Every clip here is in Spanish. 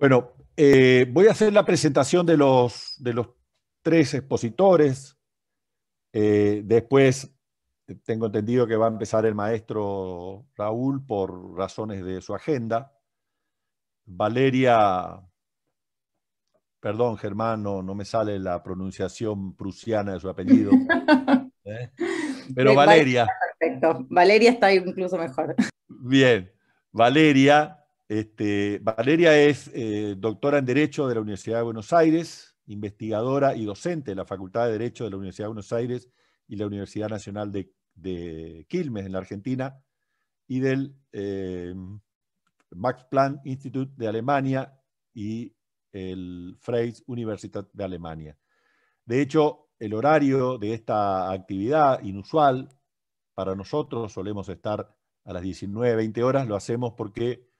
Bueno, voy a hacer la presentación de los tres expositores. Después tengo entendido que va a empezar el maestro Raúl por razones de su agenda. Valeria, perdón Germán, no me sale la pronunciación prusiana de su apellido. Pero Valeria. Perfecto, Valeria está incluso mejor. Bien, Valeria. Valeria es doctora en Derecho de la Universidad de Buenos Aires, investigadora y docente de la Facultad de Derecho de la Universidad de Buenos Aires y la Universidad Nacional de Quilmes, en la Argentina, y del Max Planck Institute de Alemania y el Freie Universität de Alemania. De hecho, el horario de esta actividad inusual para nosotros, solemos estar a las 19-20 horas, lo hacemos porque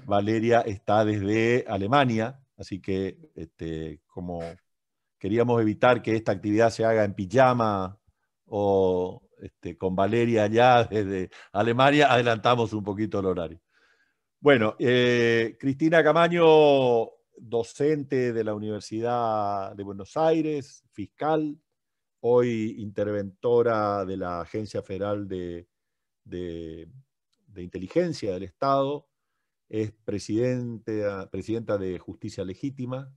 Valeria está desde Alemania, así que como queríamos evitar que esta actividad se haga en pijama o con Valeria allá desde Alemania, adelantamos un poquito el horario. Bueno, Cristina Camaño, docente de la Universidad de Buenos Aires, fiscal, hoy interventora de la Agencia Federal de Inteligencia del Estado, es presidenta de Justicia Legítima,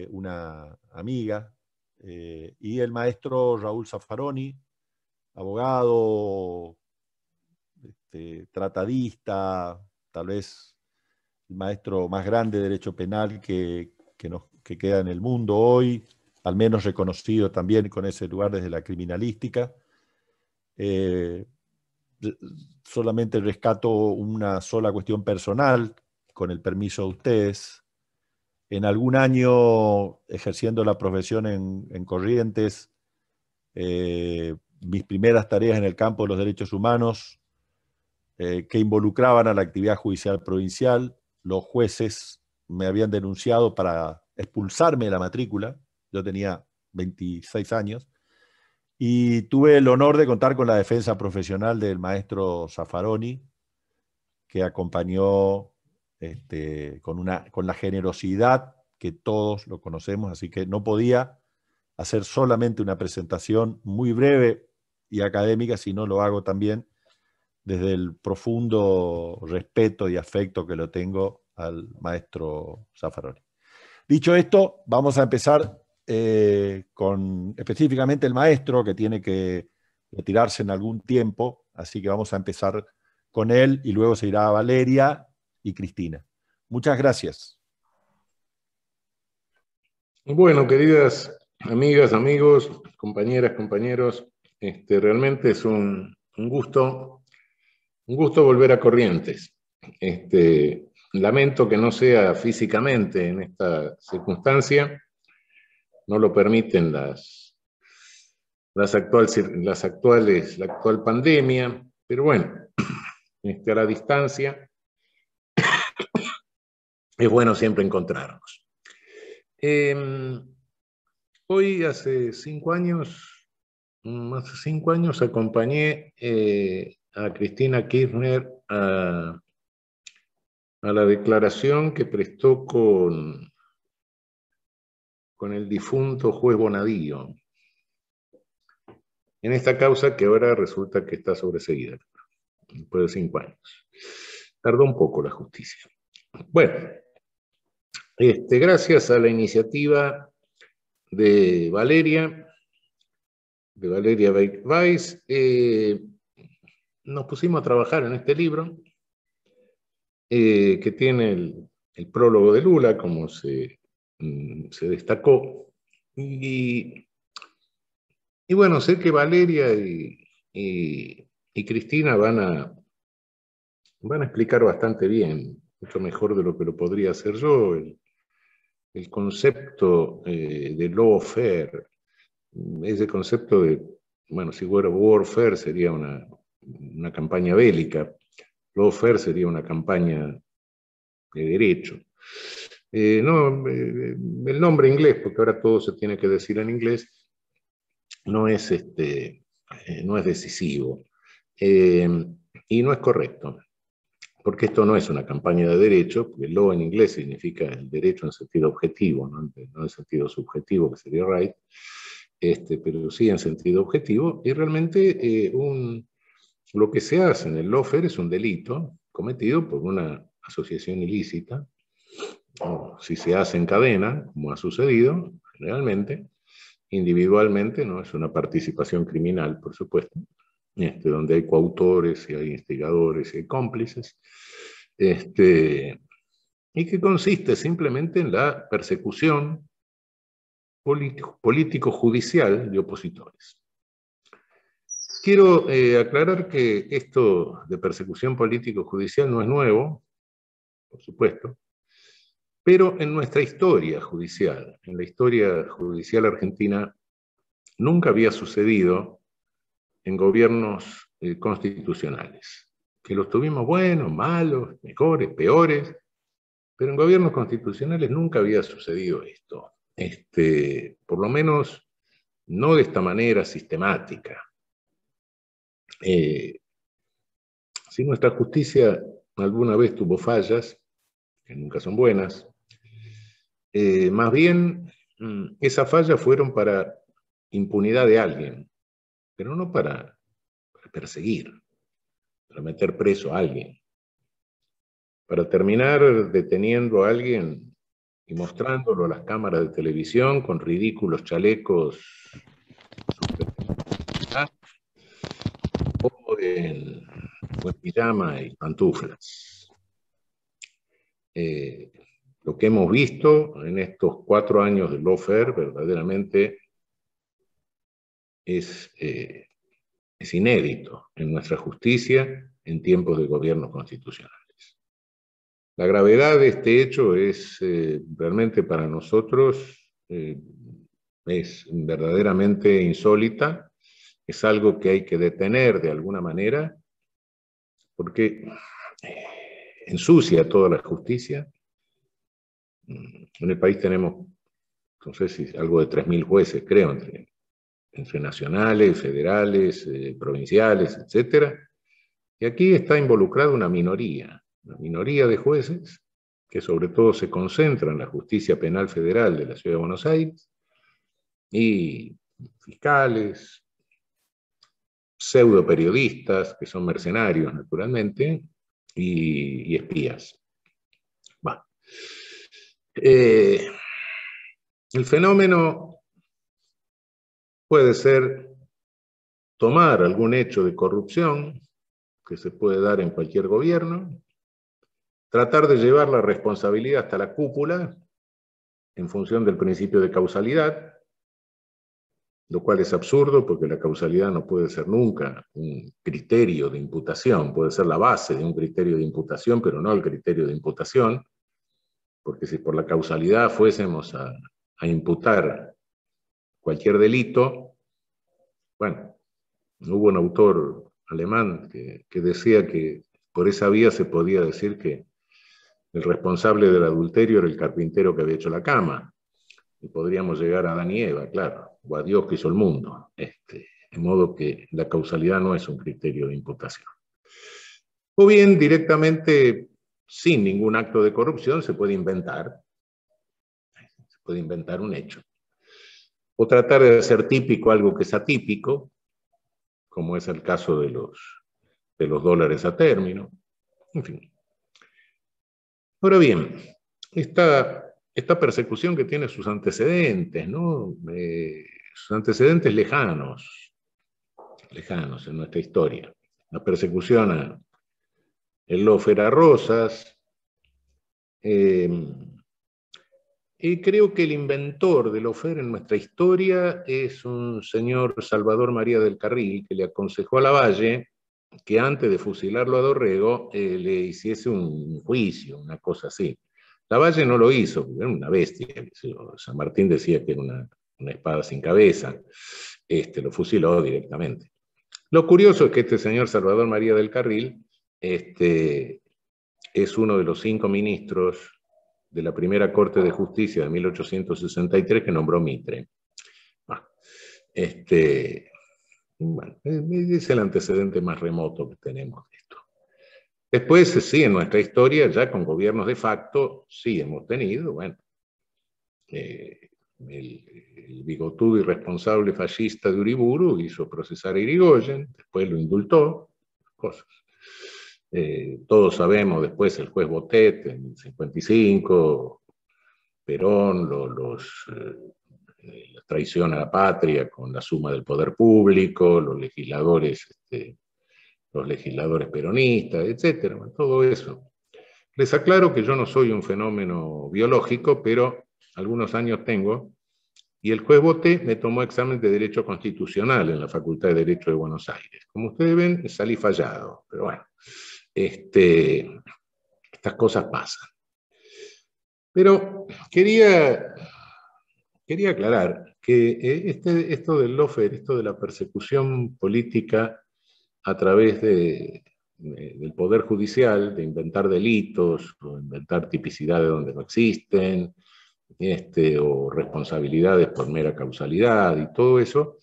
una amiga, y el maestro Raúl Zaffaroni, abogado, tratadista, tal vez el maestro más grande de derecho penal que queda en el mundo hoy, al menos reconocido también con ese lugar desde la criminalística. Solamente rescato una sola cuestión personal, con el permiso de ustedes. En algún año, ejerciendo la profesión en Corrientes, mis primeras tareas en el campo de los derechos humanos, que involucraban a la actividad judicial provincial, los jueces me habían denunciado para expulsarme de la matrícula. Yo tenía 26 años. Y tuve el honor de contar con la defensa profesional del maestro Zaffaroni, que acompañó con la generosidad que todos lo conocemos, así que no podía hacer solamente una presentación muy breve y académica, sino lo hago también desde el profundo respeto y afecto que lo tengo al maestro Zaffaroni. Dicho esto, vamos a empezar con específicamente el maestro, que tiene que retirarse en algún tiempo, así que vamos a empezar con él y luego se irá Valeria y Cristina. Muchas gracias. Bueno, queridas amigas, amigos, compañeras, compañeros, realmente es un gusto volver a Corrientes. Lamento que no sea físicamente en esta circunstancia, no lo permiten la actual pandemia, pero bueno, a la distancia es bueno siempre encontrarnos. Hoy hace 5 años acompañé a Cristina Kirchner a la declaración que prestó con el difunto juez Bonadío, en esta causa que ahora resulta que está sobreseída, después de 5 años. Tardó un poco la justicia. Bueno, gracias a la iniciativa de Valeria Weiss, nos pusimos a trabajar en este libro, que tiene el prólogo de Lula, como se destacó, y bueno, sé que Valeria y Cristina van a explicar bastante bien, mucho mejor de lo que lo podría hacer yo, el concepto de lawfare, ese concepto de, bueno, si fuera warfare sería una campaña bélica, lawfare sería una campaña de derecho. El nombre inglés, porque ahora todo se tiene que decir en inglés, no es decisivo y no es correcto. porque esto no es una campaña de derecho, porque law en inglés significa el derecho en sentido objetivo, no en sentido subjetivo, que sería right, pero sí en sentido objetivo, y realmente lo que se hace en el lawfare es un delito cometido por una asociación ilícita, o si se hace en cadena, como ha sucedido generalmente, individualmente, no es una participación criminal, por supuesto, donde hay coautores y hay instigadores y hay cómplices, y que consiste simplemente en la persecución político-judicial de opositores. Quiero aclarar que esto de persecución político-judicial no es nuevo, por supuesto, pero en nuestra historia judicial, en la historia judicial argentina, nunca había sucedido en gobiernos constitucionales, que los tuvimos buenos, malos, mejores, peores, pero en gobiernos constitucionales nunca había sucedido esto, por lo menos no de esta manera sistemática. Si nuestra justicia alguna vez tuvo fallas, que nunca son buenas, más bien esas fallas fueron para impunidad de alguien, pero no para perseguir, para meter preso a alguien, para terminar deteniendo a alguien y mostrándolo a las cámaras de televisión con ridículos chalecos o en pijama y pantuflas. Lo que hemos visto en estos 4 años de lawfare verdaderamente es inédito en nuestra justicia en tiempos de gobiernos constitucionales. La gravedad de este hecho es realmente para nosotros es verdaderamente insólita, es algo que hay que detener de alguna manera, porque ensucia toda la justicia. En el país tenemos, no sé si algo de 3.000 jueces, creo, entre nacionales, federales, provinciales, etc. Y aquí está involucrada una minoría de jueces, que sobre todo se concentra en la justicia penal federal de la Ciudad de Buenos Aires, y fiscales, pseudo periodistas, que son mercenarios naturalmente, y espías. Bueno. El fenómeno puede ser tomar algún hecho de corrupción que se puede dar en cualquier gobierno, tratar de llevar la responsabilidad hasta la cúpula en función del principio de causalidad, lo cual es absurdo porque la causalidad no puede ser nunca un criterio de imputación, puede ser la base de un criterio de imputación, pero no el criterio de imputación, porque si por la causalidad fuésemos a imputar cualquier delito, bueno, hubo un autor alemán que decía que por esa vía se podía decir que el responsable del adulterio era el carpintero que había hecho la cama, y podríamos llegar a Adán y Eva, claro, o a Dios que hizo el mundo, de modo que la causalidad no es un criterio de imputación. O bien, directamente, sin ningún acto de corrupción, se puede inventar un hecho. O tratar de hacer típico algo que es atípico, como es el caso de los dólares a término, en fin. Ahora bien, esta persecución que tiene sus antecedentes, ¿no? Sus antecedentes lejanos en nuestra historia. La persecución a el lawfare a Rosas, y creo que el inventor del lawfare en nuestra historia es un señor Salvador María del Carril, que le aconsejó a Lavalle que antes de fusilarlo a Dorrego le hiciese un juicio, una cosa así. Lavalle no lo hizo, porque era una bestia. San Martín decía que era una espada sin cabeza. Lo fusiló directamente. Lo curioso es que este señor Salvador María del Carril es uno de los 5 ministros de la primera Corte de Justicia de 1863 que nombró Mitre. Bueno, es el antecedente más remoto que tenemos de esto. Después, sí, en nuestra historia, ya con gobiernos de facto, sí hemos tenido, bueno, el bigotudo irresponsable fascista de Uriburu hizo procesar a Irigoyen, después lo indultó, cosas. Todos sabemos después el juez Botet en el 55, Perón, la traición a la patria con la suma del poder público, los legisladores peronistas, etcétera, bueno, todo eso. Les aclaro que yo no soy un fenómeno biológico, pero algunos años tengo, y el juez Boté me tomó examen de Derecho Constitucional en la Facultad de Derecho de Buenos Aires. Como ustedes ven, salí fallado, pero bueno, estas cosas pasan. Pero quería aclarar que esto del lawfare, esto de la persecución política a través del Poder Judicial, de inventar delitos, o inventar tipicidades donde no existen, o responsabilidades por mera causalidad y todo eso,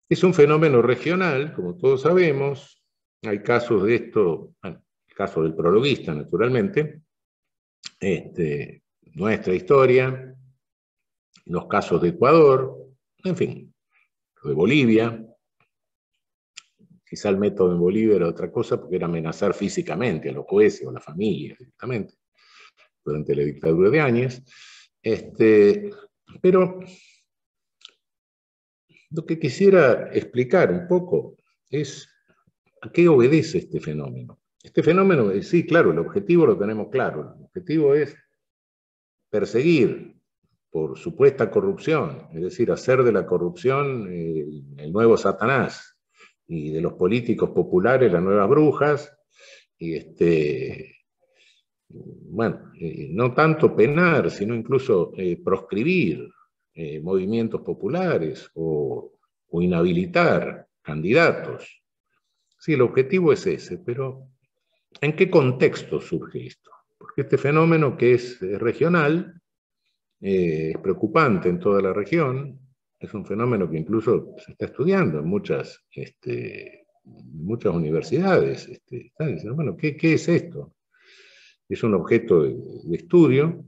es un fenómeno regional, como todos sabemos. Hay casos de esto, bueno, el caso del prologuista, naturalmente, nuestra historia, los casos de Ecuador, en fin, de Bolivia. Quizá el método en Bolivia era otra cosa porque era amenazar físicamente a los jueces o a la familia directamente, durante la dictadura de Áñez. Pero lo que quisiera explicar un poco es a qué obedece este fenómeno. Este fenómeno, sí, claro, el objetivo lo tenemos claro. El objetivo es perseguir por supuesta corrupción, es decir, hacer de la corrupción el nuevo Satanás y de los políticos populares las nuevas brujas, y bueno, no tanto penar, sino incluso proscribir movimientos populares o inhabilitar candidatos. Sí, el objetivo es ese, pero ¿en qué contexto surge esto? Porque este fenómeno, que es regional, es preocupante en toda la región, es un fenómeno que incluso se está estudiando en muchas universidades. Están diciendo, bueno, ¿qué es esto? Es un objeto de estudio.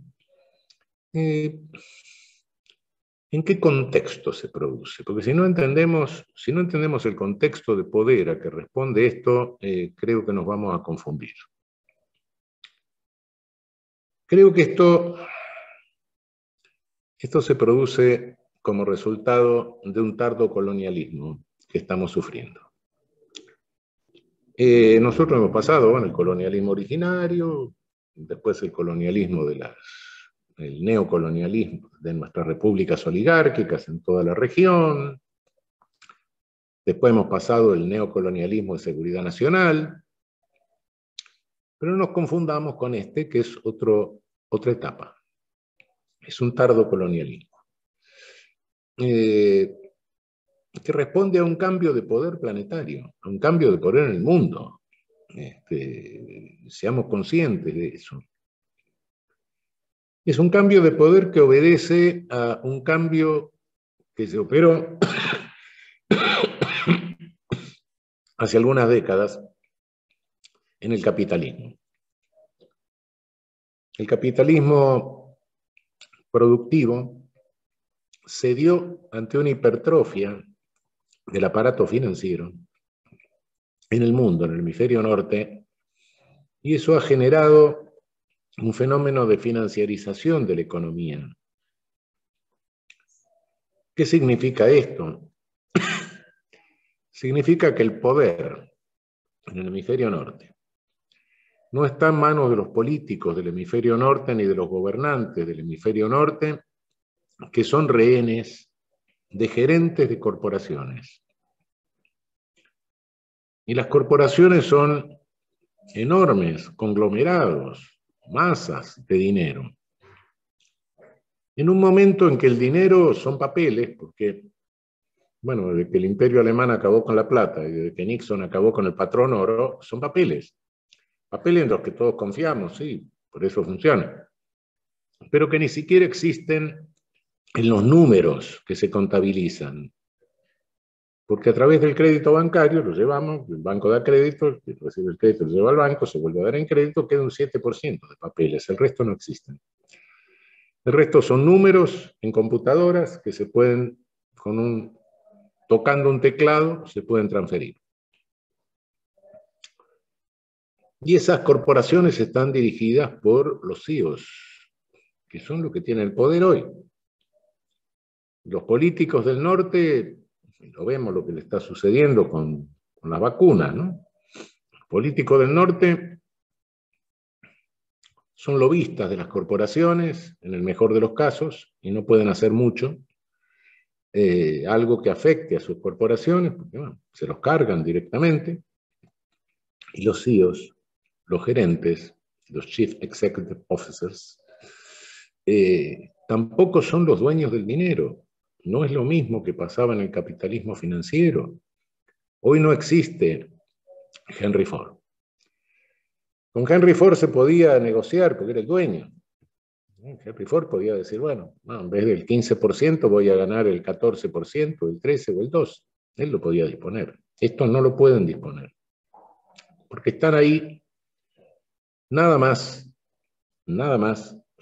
¿En qué contexto se produce? Porque si no entendemos el contexto de poder a que responde esto, creo que nos vamos a confundir. Creo que esto se produce como resultado de un tardo colonialismo que estamos sufriendo. Nosotros hemos pasado, bueno, el colonialismo originario, después el colonialismo el neocolonialismo de nuestras repúblicas oligárquicas en toda la región. Después hemos pasado el neocolonialismo de seguridad nacional. Pero no nos confundamos con que es otra etapa. Es un tardo colonialismo. Que responde a un cambio de poder planetario, a un cambio de poder en el mundo. Seamos conscientes de eso. Es un cambio de poder que obedece a un cambio que se operó hace algunas décadas en el capitalismo. El capitalismo productivo se dio ante una hipertrofia del aparato financiero en el mundo, en el hemisferio norte, y eso ha generado un fenómeno de financiarización de la economía. ¿Qué significa esto? Significa que el poder en el hemisferio norte no está en manos de los políticos del hemisferio norte ni de los gobernantes del hemisferio norte, que son rehenes de gerentes de corporaciones. Y las corporaciones son enormes conglomerados, masas de dinero. En un momento en que el dinero son papeles, porque, bueno, desde que el Imperio Alemán acabó con la plata y desde que Nixon acabó con el patrón oro, son papeles. Papeles en los que todos confiamos, sí, por eso funciona. Pero que ni siquiera existen en los números que se contabilizan. porque a través del crédito bancario lo llevamos, el banco da crédito, el que recibe el crédito lo lleva al banco, se vuelve a dar en crédito, queda un 7% de papeles, el resto no existen. El resto son números en computadoras que se pueden, tocando un teclado, se pueden transferir. Y esas corporaciones están dirigidas por los CEOs, que son los que tienen el poder hoy. Los políticos del norte, lo vemos lo que le está sucediendo con las vacunas, ¿no? Los políticos del norte son lobistas de las corporaciones, en el mejor de los casos, y no pueden hacer mucho, algo que afecte a sus corporaciones, porque bueno, se los cargan directamente, y los CEOs, los gerentes, los Chief Executive Officers, tampoco son los dueños del dinero. No es lo mismo que pasaba en el capitalismo financiero. Hoy no existe Henry Ford. Con Henry Ford se podía negociar porque era el dueño. Henry Ford podía decir, bueno, en vez del 15% voy a ganar el 14%, el 13% o el 2%. Él lo podía disponer. Estos no lo pueden disponer. Porque están ahí nada más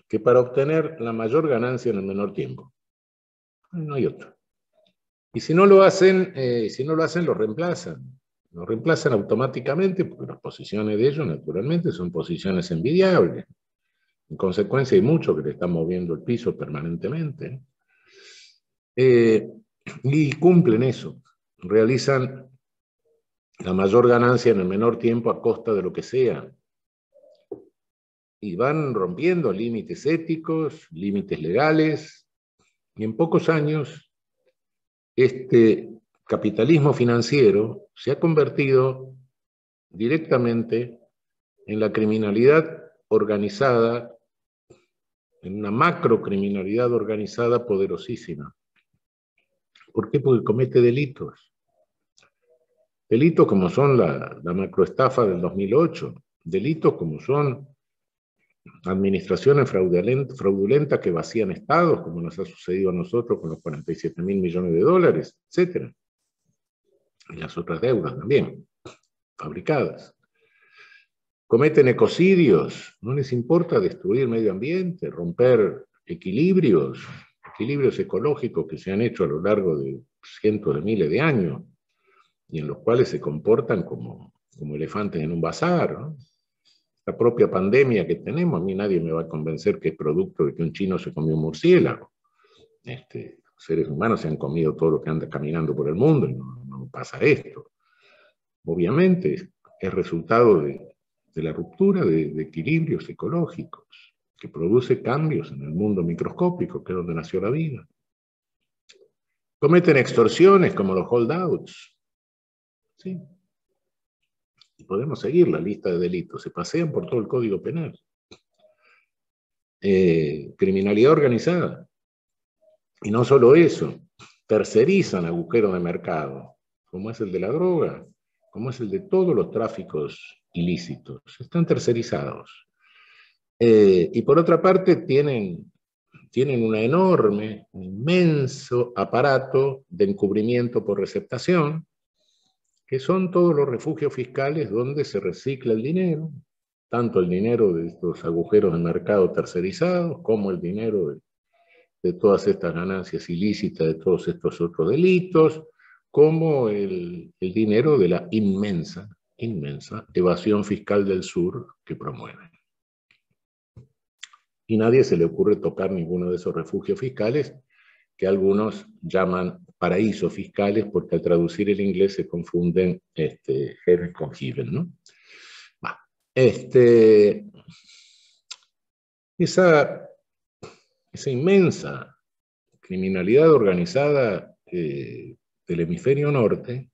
que para obtener la mayor ganancia en el menor tiempo. No hay otro. Y si no lo hacen, lo reemplazan. Lo reemplazan automáticamente porque las posiciones de ellos, naturalmente, son posiciones envidiables. En consecuencia, hay muchos que le están moviendo el piso permanentemente. Y cumplen eso. Realizan la mayor ganancia en el menor tiempo a costa de lo que sea. Y van rompiendo límites éticos, límites legales. Y en pocos años, este capitalismo financiero se ha convertido directamente en la criminalidad organizada, en una macrocriminalidad organizada poderosísima. ¿Por qué? Porque comete delitos. Delitos como son la macroestafa del 2008, delitos como son administraciones fraudulentas que vacían estados, como nos ha sucedido a nosotros con los 47.000 millones de dólares, etc. Y las otras deudas también, fabricadas. Cometen ecocidios, no les importa destruir medio ambiente, romper equilibrios ecológicos que se han hecho a lo largo de cientos de miles de años, y en los cuales se comportan como elefantes en un bazar, ¿no? La propia pandemia que tenemos, a mí nadie me va a convencer que es producto de que un chino se comió un murciélago. Los seres humanos se han comido todo lo que anda caminando por el mundo y no pasa esto. Obviamente es resultado de la ruptura de equilibrios ecológicos que produce cambios en el mundo microscópico, que es donde nació la vida. Cometen extorsiones como los holdouts. ¿Sí? Y podemos seguir la lista de delitos, se pasean por todo el Código Penal. Criminalidad organizada. Y no solo eso, tercerizan agujeros de mercado, como es el de la droga, como es el de todos los tráficos ilícitos. Están tercerizados. Y por otra parte tienen un inmenso aparato de encubrimiento por receptación, que son todos los refugios fiscales donde se recicla el dinero, tanto el dinero de estos agujeros de mercado tercerizados, como el dinero de todas estas ganancias ilícitas, de todos estos otros delitos, como el dinero de la inmensa evasión fiscal del sur que promueven. Y nadie se le ocurre tocar ninguno de esos refugios fiscales, que algunos llaman paraísos fiscales, porque al traducir el inglés se confunden heaven con heaven, ¿no? Esa inmensa criminalidad organizada del hemisferio norte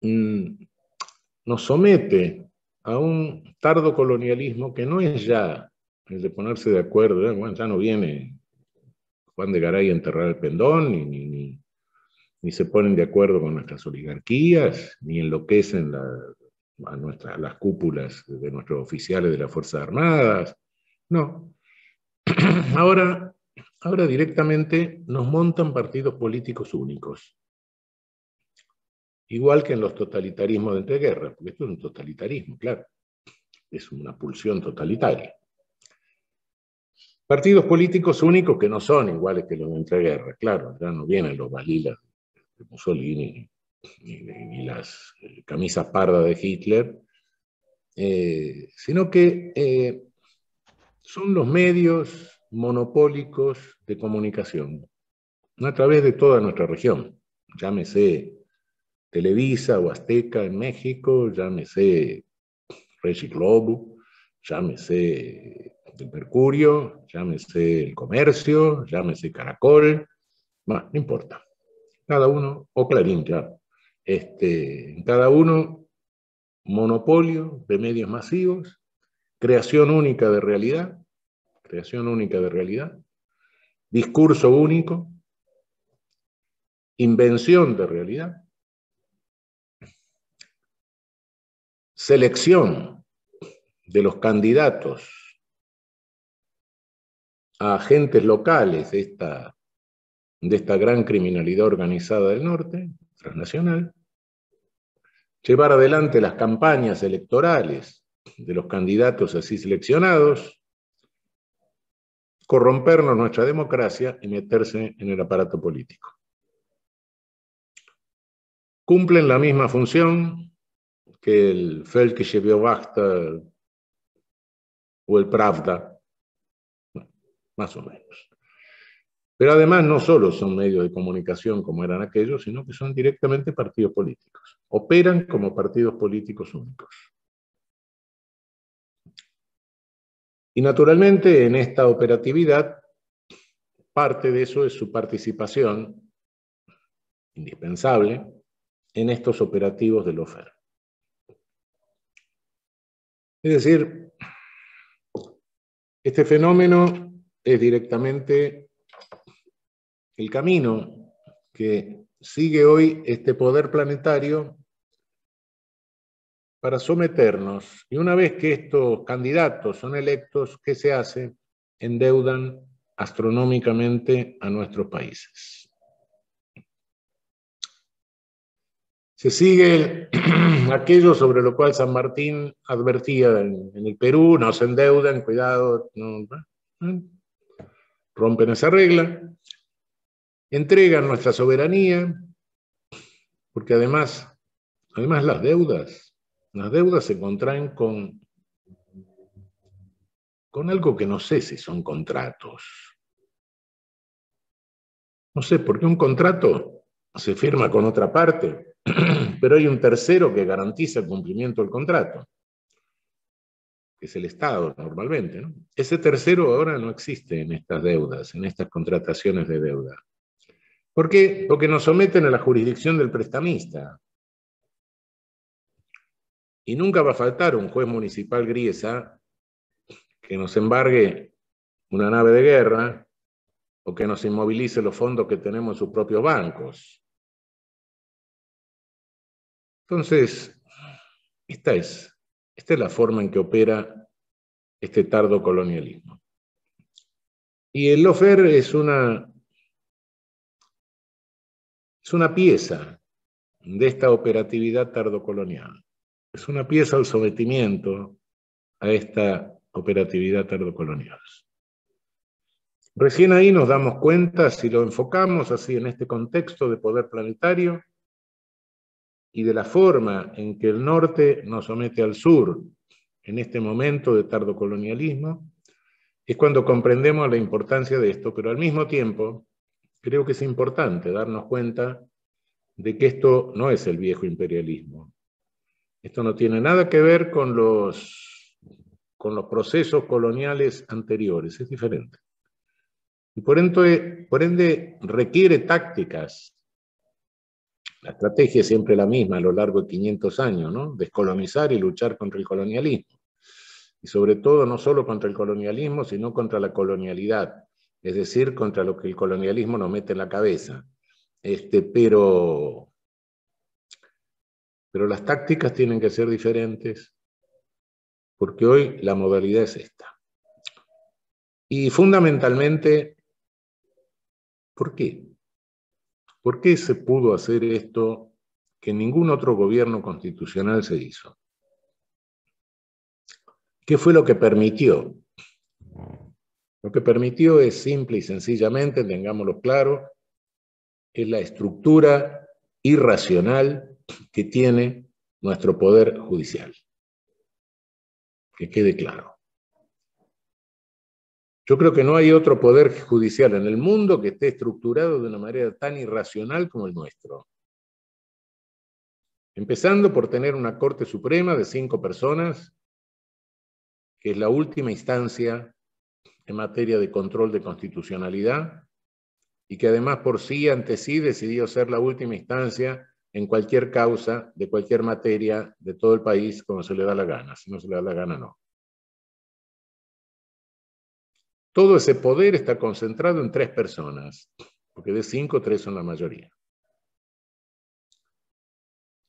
nos somete a un tardo colonialismo que no es ya el de ponerse de acuerdo, ¿eh? Bueno, ya no viene Juan de Garay a enterrar el pendón, ni se ponen de acuerdo con nuestras oligarquías, ni enloquecen las cúpulas de nuestros oficiales de las Fuerzas Armadas. No. Ahora directamente nos montan partidos políticos únicos. igual que en los totalitarismos de entreguerras, porque esto es un totalitarismo, claro, es una pulsión totalitaria. Partidos políticos únicos que no son iguales que los de entreguerras, claro, ya no vienen los balilas de Mussolini ni las camisas pardas de Hitler, sino que son los medios monopólicos de comunicación a través de toda nuestra región. Llámese Televisa o Azteca en México, llámese Regi Globo, llámese El Mercurio, llámese El Comercio, llámese Caracol, bueno, no importa. Cada uno, o Clarín, claro. Cada uno, monopolio de medios masivos, creación única de realidad, discurso único, invención de realidad, selección de los candidatos a agentes locales de esta gran criminalidad organizada del norte, transnacional, llevar adelante las campañas electorales de los candidatos así seleccionados, corrompernos nuestra democracia y meterse en el aparato político. Cumplen la misma función que el Völkische Beobachter o el Pravda, más o menos. Pero además no solo son medios de comunicación como eran aquellos, sino que son directamente partidos políticos. Operan como partidos políticos únicos. Y naturalmente en esta operatividad, parte de eso es su participación indispensable en estos operativos del OFER. Es decir, este fenómeno es directamente el camino que sigue hoy este poder planetario para someternos. Y una vez que estos candidatos son electos, ¿qué se hace? Endeudan astronómicamente a nuestros países. Se sigue aquello sobre lo cual San Martín advertía en el Perú: no se endeudan, cuidado, no, rompen esa regla, entregan nuestra soberanía, porque además las deudas se contraen con algo que no sé si son contratos. No sé, porque un contrato se firma con otra parte, pero hay un tercero que garantiza el cumplimiento del contrato, que es el Estado normalmente, ¿no? Ese tercero ahora no existe en estas deudas, en estas contrataciones de deuda. ¿Por qué? Porque nos someten a la jurisdicción del prestamista. Y nunca va a faltar un juez municipal griesa que nos embargue una nave de guerra o que nos inmovilice los fondos que tenemos en sus propios bancos. Entonces, esta es la forma en que opera este tardo colonialismo. Y el lawfare es una pieza de esta operatividad tardocolonial. Es una pieza al sometimiento a esta operatividad tardocolonial. Recién ahí nos damos cuenta, si lo enfocamos así en este contexto de poder planetario y de la forma en que el norte nos somete al sur en este momento de tardocolonialismo, es cuando comprendemos la importancia de esto, pero al mismo tiempo creo que es importante darnos cuenta de que esto no es el viejo imperialismo. Esto no tiene nada que ver con los procesos coloniales anteriores, es diferente. Y por ende requiere tácticas. La estrategia es siempre la misma a lo largo de 500 años, ¿no? Descolonizar y luchar contra el colonialismo. Y sobre todo no solo contra el colonialismo, sino contra la colonialidad. Es decir, contra lo que el colonialismo nos mete en la cabeza. Pero las tácticas tienen que ser diferentes, porque hoy la modalidad es esta. Y fundamentalmente, ¿por qué? ¿Por qué se pudo hacer esto que ningún otro gobierno constitucional se hizo. ¿Qué fue lo que permitió? Lo que permitió es simple y sencillamente, tengámoslo claro, es la estructura irracional que tiene nuestro poder judicial. Que quede claro. Yo creo que no hay otro poder judicial en el mundo que esté estructurado de una manera tan irracional como el nuestro. Empezando por tener una Corte Suprema de 5 personas, que es la última instancia en materia de control de constitucionalidad, y que además por sí, ante sí, decidió ser la última instancia en cualquier causa, de cualquier materia, de todo el país, como se le da la gana. Si no se le da la gana, no. Todo ese poder está concentrado en 3 personas, porque de 5, 3 son la mayoría.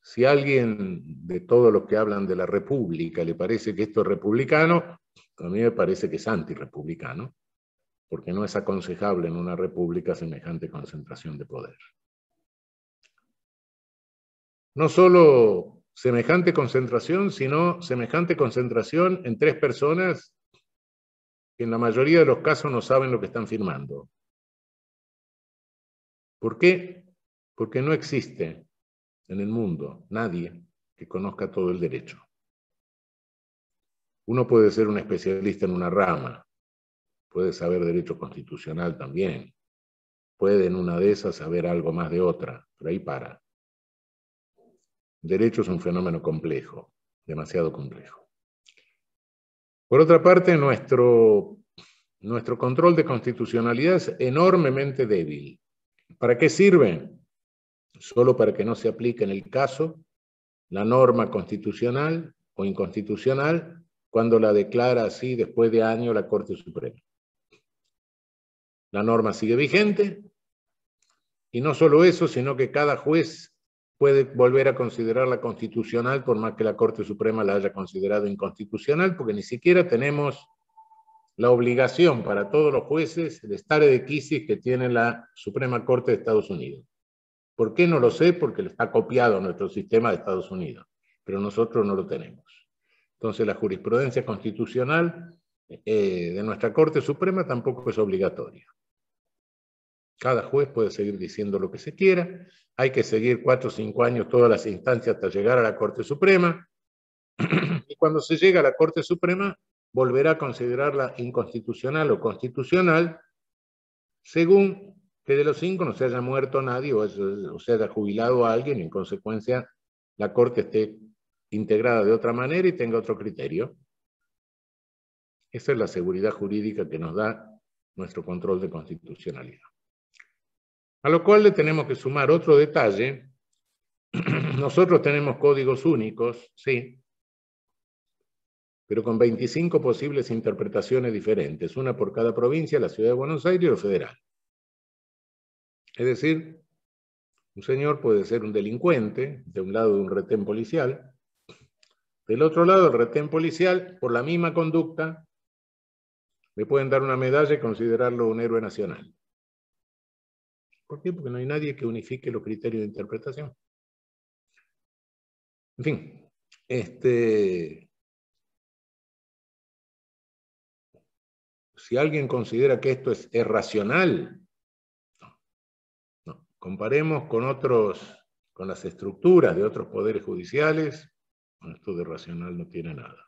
Si a alguien de todos los que hablan de la República le parece que esto es republicano, a mí me parece que es antirrepublicano, porque no es aconsejable en una república semejante concentración de poder. No solo semejante concentración, sino semejante concentración en 3 personas que en la mayoría de los casos no saben lo que están firmando. ¿Por qué? Porque no existe en el mundo nadie que conozca todo el derecho. Uno puede ser un especialista en una rama, puede saber derecho constitucional también, puede en una de esas saber algo más de otra, pero ahí para. Derecho es un fenómeno complejo, demasiado complejo. Por otra parte, nuestro control de constitucionalidad es enormemente débil. ¿Para qué sirve? Solo para que no se aplique en el caso la norma constitucional o inconstitucional cuando la declara así después de años la Corte Suprema. La norma sigue vigente y no solo eso, sino que cada juez puede volver a considerarla constitucional por más que la Corte Suprema la haya considerado inconstitucional, porque ni siquiera tenemos la obligación para todos los jueces de stare decisis que tiene la Suprema Corte de Estados Unidos. ¿Por qué? No lo sé, porque está copiado nuestro sistema de Estados Unidos, pero nosotros no lo tenemos. Entonces la jurisprudencia constitucional de nuestra Corte Suprema tampoco es obligatoria. Cada juez puede seguir diciendo lo que se quiera, hay que seguir 4 o 5 años todas las instancias hasta llegar a la Corte Suprema, y cuando se llega a la Corte Suprema volverá a considerarla inconstitucional o constitucional, según que de los 5 no se haya muerto nadie o se haya jubilado a alguien y en consecuencia la Corte esté integrada de otra manera y tenga otro criterio. Esa es la seguridad jurídica que nos da nuestro control de constitucionalidad. A lo cual le tenemos que sumar otro detalle. Nosotros tenemos códigos únicos, sí, pero con 25 posibles interpretaciones diferentes, una por cada provincia, la Ciudad de Buenos Aires y lo federal. Es decir, un señor puede ser un delincuente, de un lado de un retén policial, del otro lado el retén policial, por la misma conducta, le pueden dar una medalla y considerarlo un héroe nacional. ¿Por qué? Porque no hay nadie que unifique los criterios de interpretación. En fin, si alguien considera que esto es racional, no. Comparemos con las estructuras de otros poderes judiciales, esto de racional no tiene nada.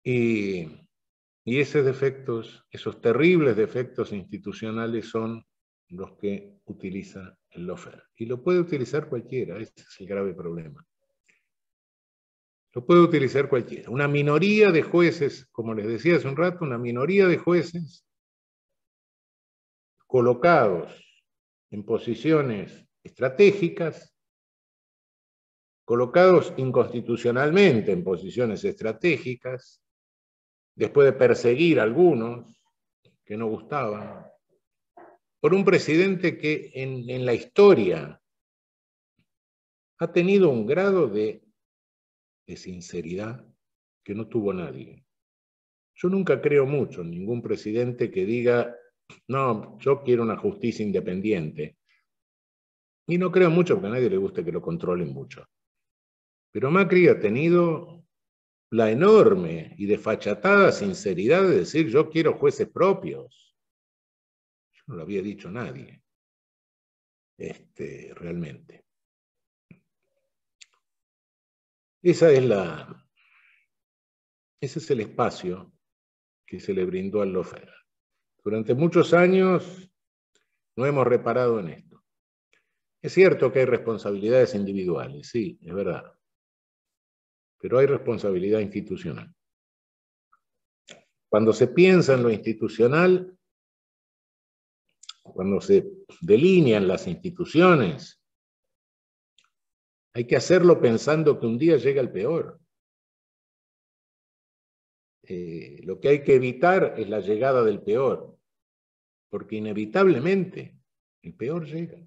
Y esos terribles defectos institucionales son los que utiliza el lawfare. Y lo puede utilizar cualquiera, ese es el grave problema. Lo puede utilizar cualquiera. Una minoría de jueces, como les decía hace un rato, una minoría de jueces colocados en posiciones estratégicas, colocados inconstitucionalmente en posiciones estratégicas, después de perseguir a algunos que no gustaban, por un presidente que en la historia ha tenido un grado de sinceridad que no tuvo nadie. Yo nunca creo mucho en ningún presidente que diga, no, yo quiero una justicia independiente. Y no creo mucho porque a nadie le guste que lo controlen mucho. Pero Macri ha tenido la enorme y desfachatada sinceridad de decir: yo quiero jueces propios. Yo no lo había dicho nadie, realmente. Ese es el espacio que se le brindó al lawfare. Durante muchos años no hemos reparado en esto. Es cierto que hay responsabilidades individuales, sí, es verdad. Pero hay responsabilidad institucional. Cuando se piensa en lo institucional, cuando se delinean las instituciones, hay que hacerlo pensando que un día llega el peor. Lo que hay que evitar es la llegada del peor, porque inevitablemente el peor llega.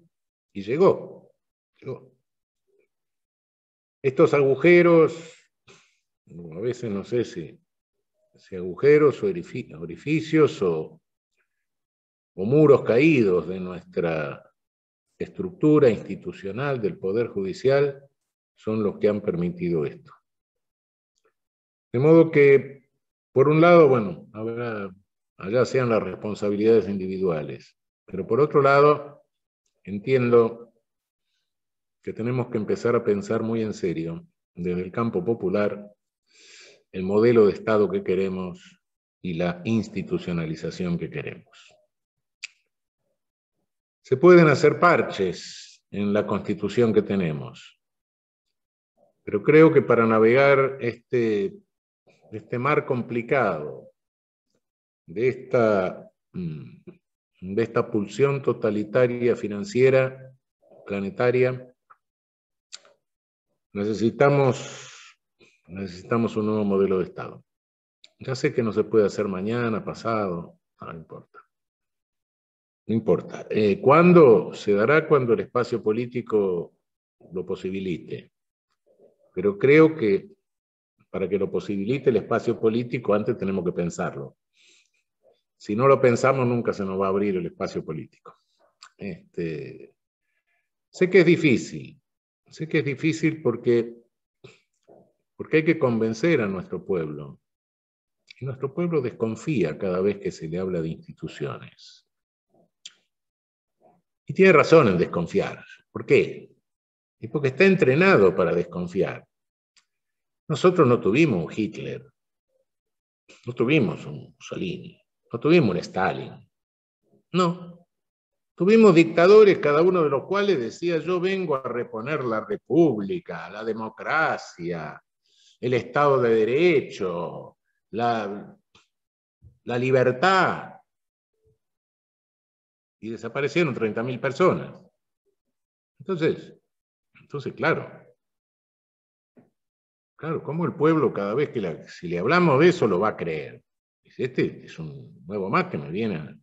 Y llegó. Estos agujeros, a veces no sé si agujeros o orificios o muros caídos de nuestra estructura institucional del Poder Judicial, son los que han permitido esto. De modo que, por un lado, bueno, allá sean las responsabilidades individuales, pero por otro lado, entiendo que tenemos que empezar a pensar muy en serio, desde el campo popular, el modelo de Estado que queremos y la institucionalización que queremos. Se pueden hacer parches en la Constitución que tenemos, pero creo que para navegar este mar complicado, de esta pulsión totalitaria financiera planetaria, necesitamos un nuevo modelo de Estado. Ya sé que no se puede hacer mañana, pasado, no importa. No importa. ¿Cuándo? Se dará cuando el espacio político lo posibilite. Pero creo que para que lo posibilite el espacio político, antes tenemos que pensarlo. Si no lo pensamos, nunca se nos va a abrir el espacio político. Sé que es difícil. Sé que es difícil porque hay que convencer a nuestro pueblo. Y nuestro pueblo desconfía cada vez que se le habla de instituciones. Y tiene razón en desconfiar. ¿Por qué? Y porque está entrenado para desconfiar. Nosotros no tuvimos un Hitler, no tuvimos un Mussolini, no tuvimos un Stalin. No. Tuvimos dictadores, cada uno de los cuales decía: yo vengo a reponer la república, la democracia, el Estado de Derecho, la libertad. Y desaparecieron 30.000 personas. Entonces, claro, ¿cómo el pueblo cada vez que si le hablamos de eso lo va a creer? Dice: este es un nuevo más que me viene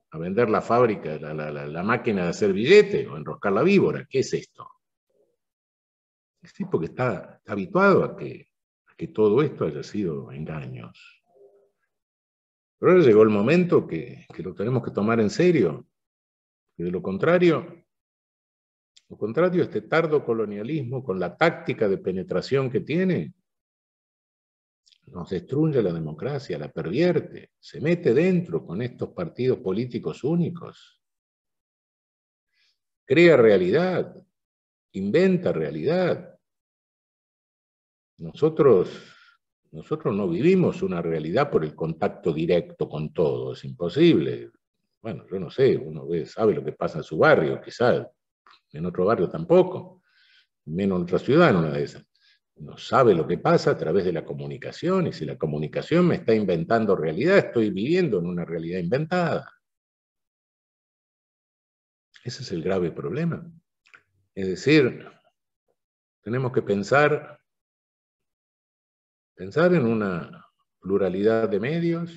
a vender la fábrica, la máquina de hacer billetes o enroscar la víbora. ¿Qué es esto? Es tipo que está habituado a que todo esto haya sido engaños. Pero ahora llegó el momento que lo tenemos que tomar en serio. Que de lo contrario, este tardo colonialismo, con la táctica de penetración que tiene, nos destruye la democracia, la pervierte, se mete dentro con estos partidos políticos únicos, crea realidad, inventa realidad. Nosotros no vivimos una realidad por el contacto directo con todo, es imposible. Bueno, yo no sé, uno sabe lo que pasa en su barrio, quizás en otro barrio tampoco, menos en otra ciudad, en una de esas. No sabe lo que pasa a través de la comunicación, y si la comunicación me está inventando realidad, estoy viviendo en una realidad inventada. Ese es el grave problema. Es decir, tenemos que pensar en una pluralidad de medios,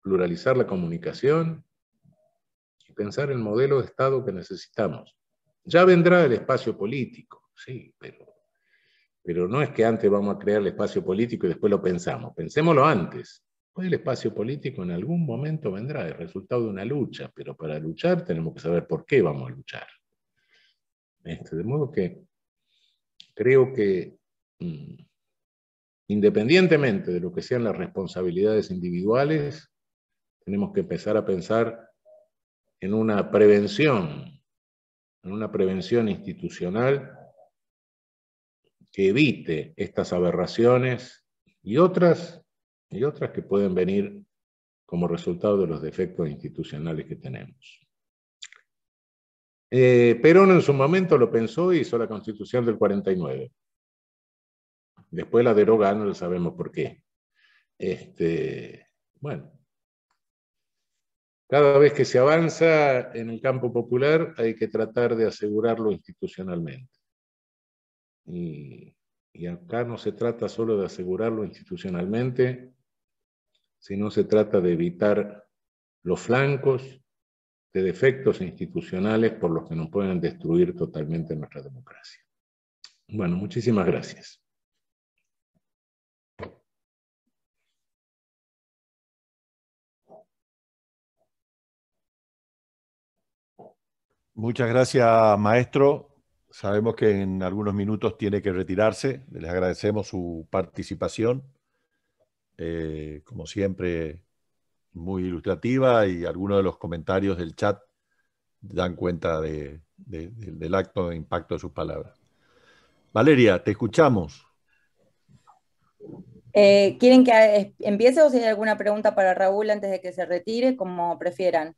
pluralizar la comunicación y pensar el modelo de Estado que necesitamos. Ya vendrá el espacio político, sí, pero no es que antes vamos a crear el espacio político y después lo pensamos. Pensémoslo antes. Pues el espacio político en algún momento vendrá, el resultado de una lucha, pero para luchar tenemos que saber por qué vamos a luchar. De modo que creo que independientemente de lo que sean las responsabilidades individuales, tenemos que empezar a pensar en una prevención institucional que evite estas aberraciones y otras que pueden venir como resultado de los defectos institucionales que tenemos. Perón en su momento lo pensó y hizo la Constitución del 49. Después la derogaron, no sabemos por qué. Bueno, cada vez que se avanza en el campo popular hay que tratar de asegurarlo institucionalmente. Y acá no se trata solo de asegurarlo institucionalmente, sino se trata de evitar los flancos de defectos institucionales por los que nos pueden destruir totalmente nuestra democracia. Bueno, muchísimas gracias. Muchas gracias, maestro. Sabemos que en algunos minutos tiene que retirarse. Les agradecemos su participación. Como siempre, muy ilustrativa, y algunos de los comentarios del chat dan cuenta del acto de impacto de sus palabras. Valeria, te escuchamos. ¿Quieren que empiece o si hay alguna pregunta para Raúl antes de que se retire? Como prefieran.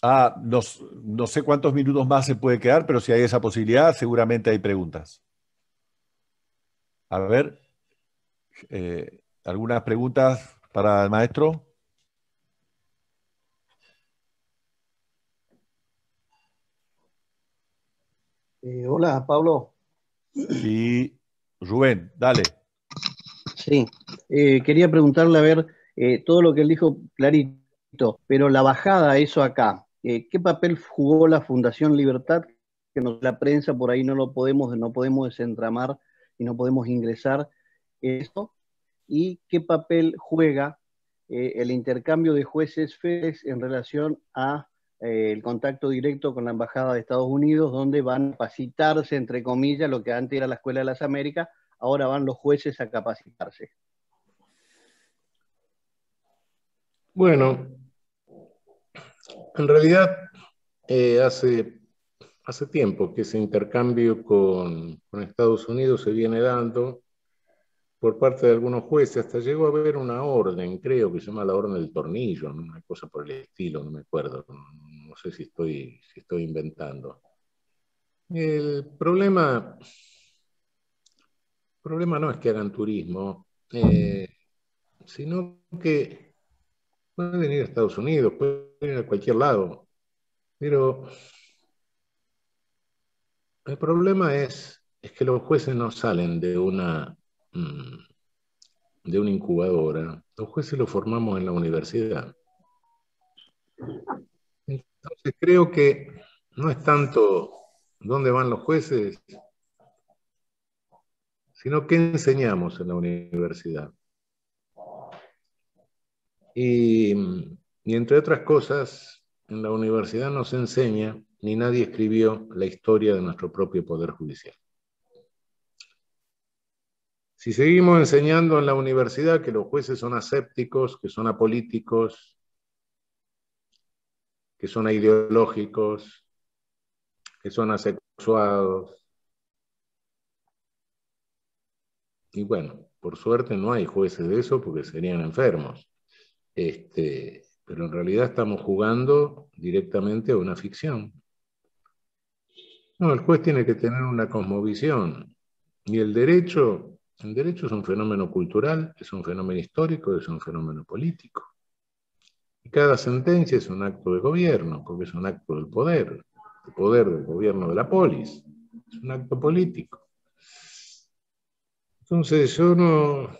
No sé cuántos minutos más se puede quedar, pero si hay esa posibilidad, seguramente hay preguntas. A ver, ¿algunas preguntas para el maestro? Hola, Pablo. Sí, Rubén, dale. Sí, quería preguntarle, a ver, todo lo que él dijo clarito, pero la bajada, eso acá, ¿qué papel jugó la Fundación Libertad? Que la prensa por ahí no podemos desentramar y no podemos ingresar eso. ¿Y qué papel juega el intercambio de jueces federales en relación a el contacto directo con la Embajada de Estados Unidos, donde van a capacitarse, entre comillas, lo que antes era la Escuela de las Américas, ahora van los jueces a capacitarse? Bueno, en realidad hace tiempo que ese intercambio con Estados Unidos se viene dando por parte de algunos jueces. Hasta llegó a haber una orden, creo que se llama la Orden del Tornillo, ¿no? Una cosa por el estilo, no me acuerdo, no sé si estoy inventando. El problema no es que hagan turismo, sino que pueden ir a Estados Unidos, pueden ir a cualquier lado, pero el problema es que los jueces no salen de una incubadora. Los jueces los formamos en la universidad. Entonces creo que no es tanto dónde van los jueces, sino qué enseñamos en la universidad. Y entre otras cosas, en la universidad no se enseña, ni nadie escribió la historia de nuestro propio Poder Judicial. Si seguimos enseñando en la universidad que los jueces son asépticos, que son apolíticos, que son ideológicos, que son asexuados, y bueno, por suerte no hay jueces de eso porque serían enfermos. Pero en realidad estamos jugando directamente a una ficción. No, el juez tiene que tener una cosmovisión. Y el derecho es un fenómeno cultural, es un fenómeno histórico, es un fenómeno político. Y cada sentencia es un acto de gobierno, porque es un acto del poder del gobierno de la polis. Es un acto político. Entonces yo no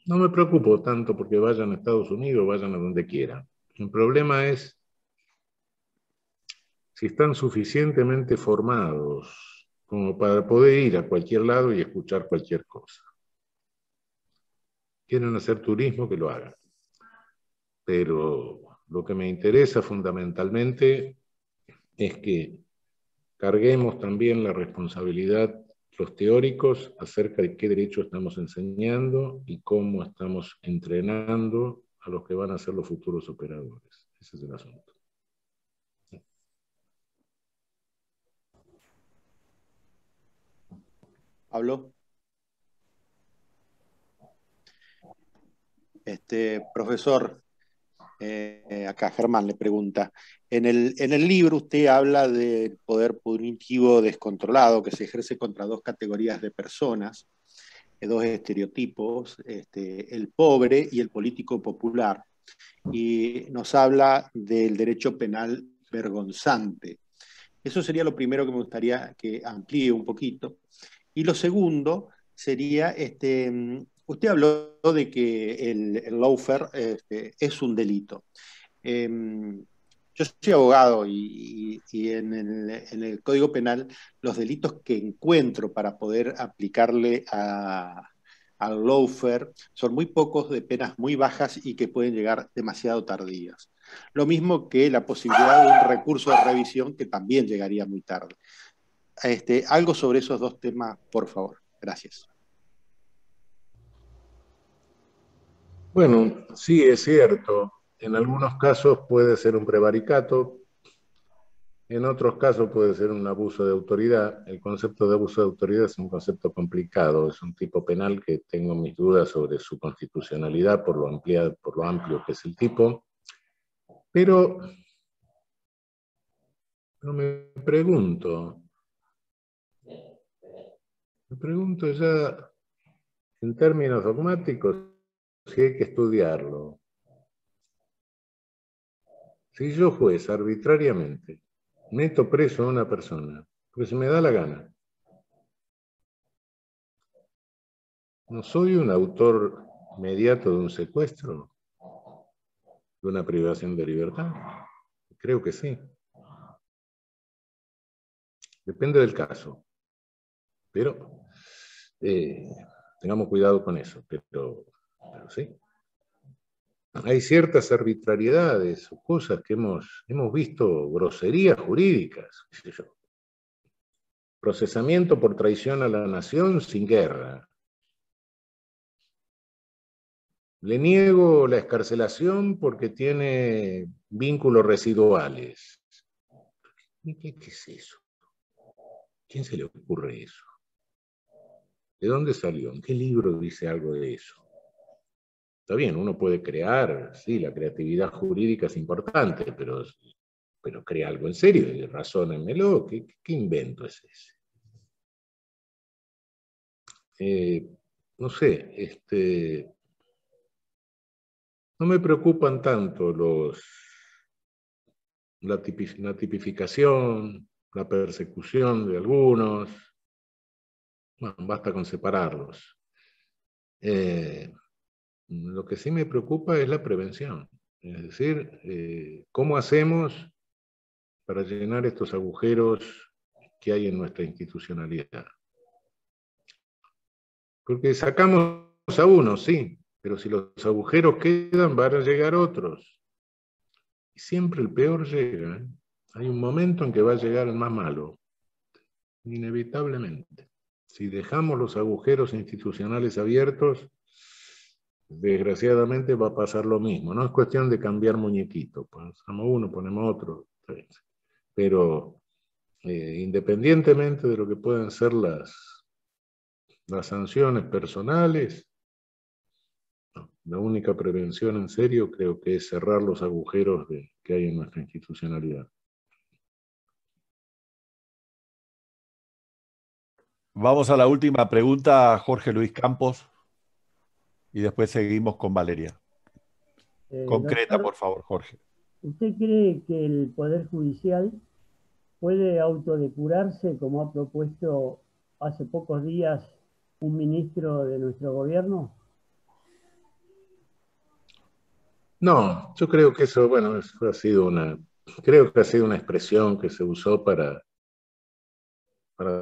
me preocupo tanto porque vayan a Estados Unidos, vayan a donde quieran. El problema es si están suficientemente formados como para poder ir a cualquier lado y escuchar cualquier cosa. Quieren hacer turismo, que lo hagan. Pero lo que me interesa fundamentalmente es que carguemos también la responsabilidad los teóricos acerca de qué derecho estamos enseñando y cómo estamos entrenando a los que van a ser los futuros operadores. Ese es el asunto. ¿Hablo? Profesor, acá Germán le pregunta, en el libro usted habla del poder punitivo descontrolado que se ejerce contra dos categorías de personas, dos estereotipos, el pobre y el político popular, y nos habla del derecho penal vergonzante. Eso sería lo primero que me gustaría que amplíe un poquito. Y lo segundo sería, usted habló de que el lawfare es un delito. Yo soy abogado y en el Código Penal los delitos que encuentro para poder aplicarle al lawfare son muy pocos, de penas muy bajas y que pueden llegar demasiado tardías. Lo mismo que la posibilidad de un recurso de revisión que también llegaría muy tarde. Algo sobre esos dos temas, por favor. Gracias. Bueno, sí, es cierto. En algunos casos puede ser un prevaricato, en otros casos puede ser un abuso de autoridad. El concepto de abuso de autoridad es un concepto complicado, es un tipo penal que tengo mis dudas sobre su constitucionalidad por lo amplio que es el tipo. Pero me pregunto ya en términos dogmáticos si hay que estudiarlo. Si yo juez arbitrariamente meto preso a una persona, porque se me da la gana, ¿no soy un autor mediato de un secuestro? ¿De una privación de libertad? Creo que sí. Depende del caso. Pero tengamos cuidado con eso. Pero sí. Hay ciertas arbitrariedades o cosas que hemos visto, groserías jurídicas, qué sé yo. Procesamiento por traición a la nación sin guerra. Le niego la excarcelación porque tiene vínculos residuales. ¿Qué es eso? ¿Quién se le ocurre eso? ¿De dónde salió? ¿En qué libro dice algo de eso? Está bien, uno puede crear, sí, la creatividad jurídica es importante, pero crea algo en serio y razónenmelo. ¿Qué invento es ese? No sé, no me preocupan tanto la tipificación, la persecución de algunos. Bueno, basta con separarlos. Lo que sí me preocupa es la prevención. Es decir, ¿cómo hacemos para llenar estos agujeros que hay en nuestra institucionalidad? Porque sacamos a unos, sí, pero si los agujeros quedan, van a llegar otros. Y siempre el peor llega, ¿eh? Hay un momento en que va a llegar el más malo, inevitablemente. Si dejamos los agujeros institucionales abiertos, desgraciadamente va a pasar lo mismo. No es cuestión de cambiar muñequitos, ponemos uno, ponemos otro. Pero independientemente de lo que puedan ser las sanciones personales, no, la única prevención en serio creo que es cerrar los agujeros que hay en nuestra institucionalidad. Vamos a la última pregunta, Jorge Luis Campos, y después seguimos con Valeria. Concreta, Doctor, por favor, Jorge. ¿usted cree que el Poder Judicial puede autodepurarse, como ha propuesto hace pocos días un ministro de nuestro gobierno? No, yo creo que eso, bueno, eso creo que ha sido una expresión que se usó para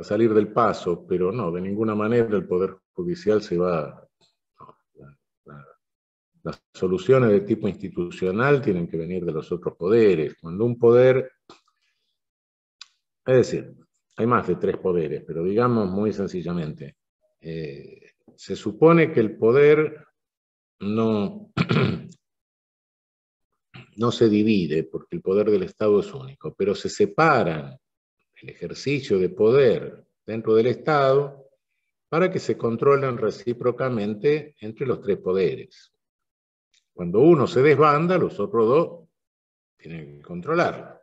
salir del paso, pero no, de ninguna manera el Poder Judicial se va. Las soluciones de tipo institucional tienen que venir de los otros poderes. Cuando un poder, es decir, hay más de 3 poderes, pero digamos muy sencillamente, se supone que el poder no, no se divide, porque el poder del Estado es único, pero se separan el ejercicio de poder dentro del Estado para que se controlen recíprocamente entre los 3 poderes. Cuando uno se desbanda, los otros 2 tienen que controlarlo.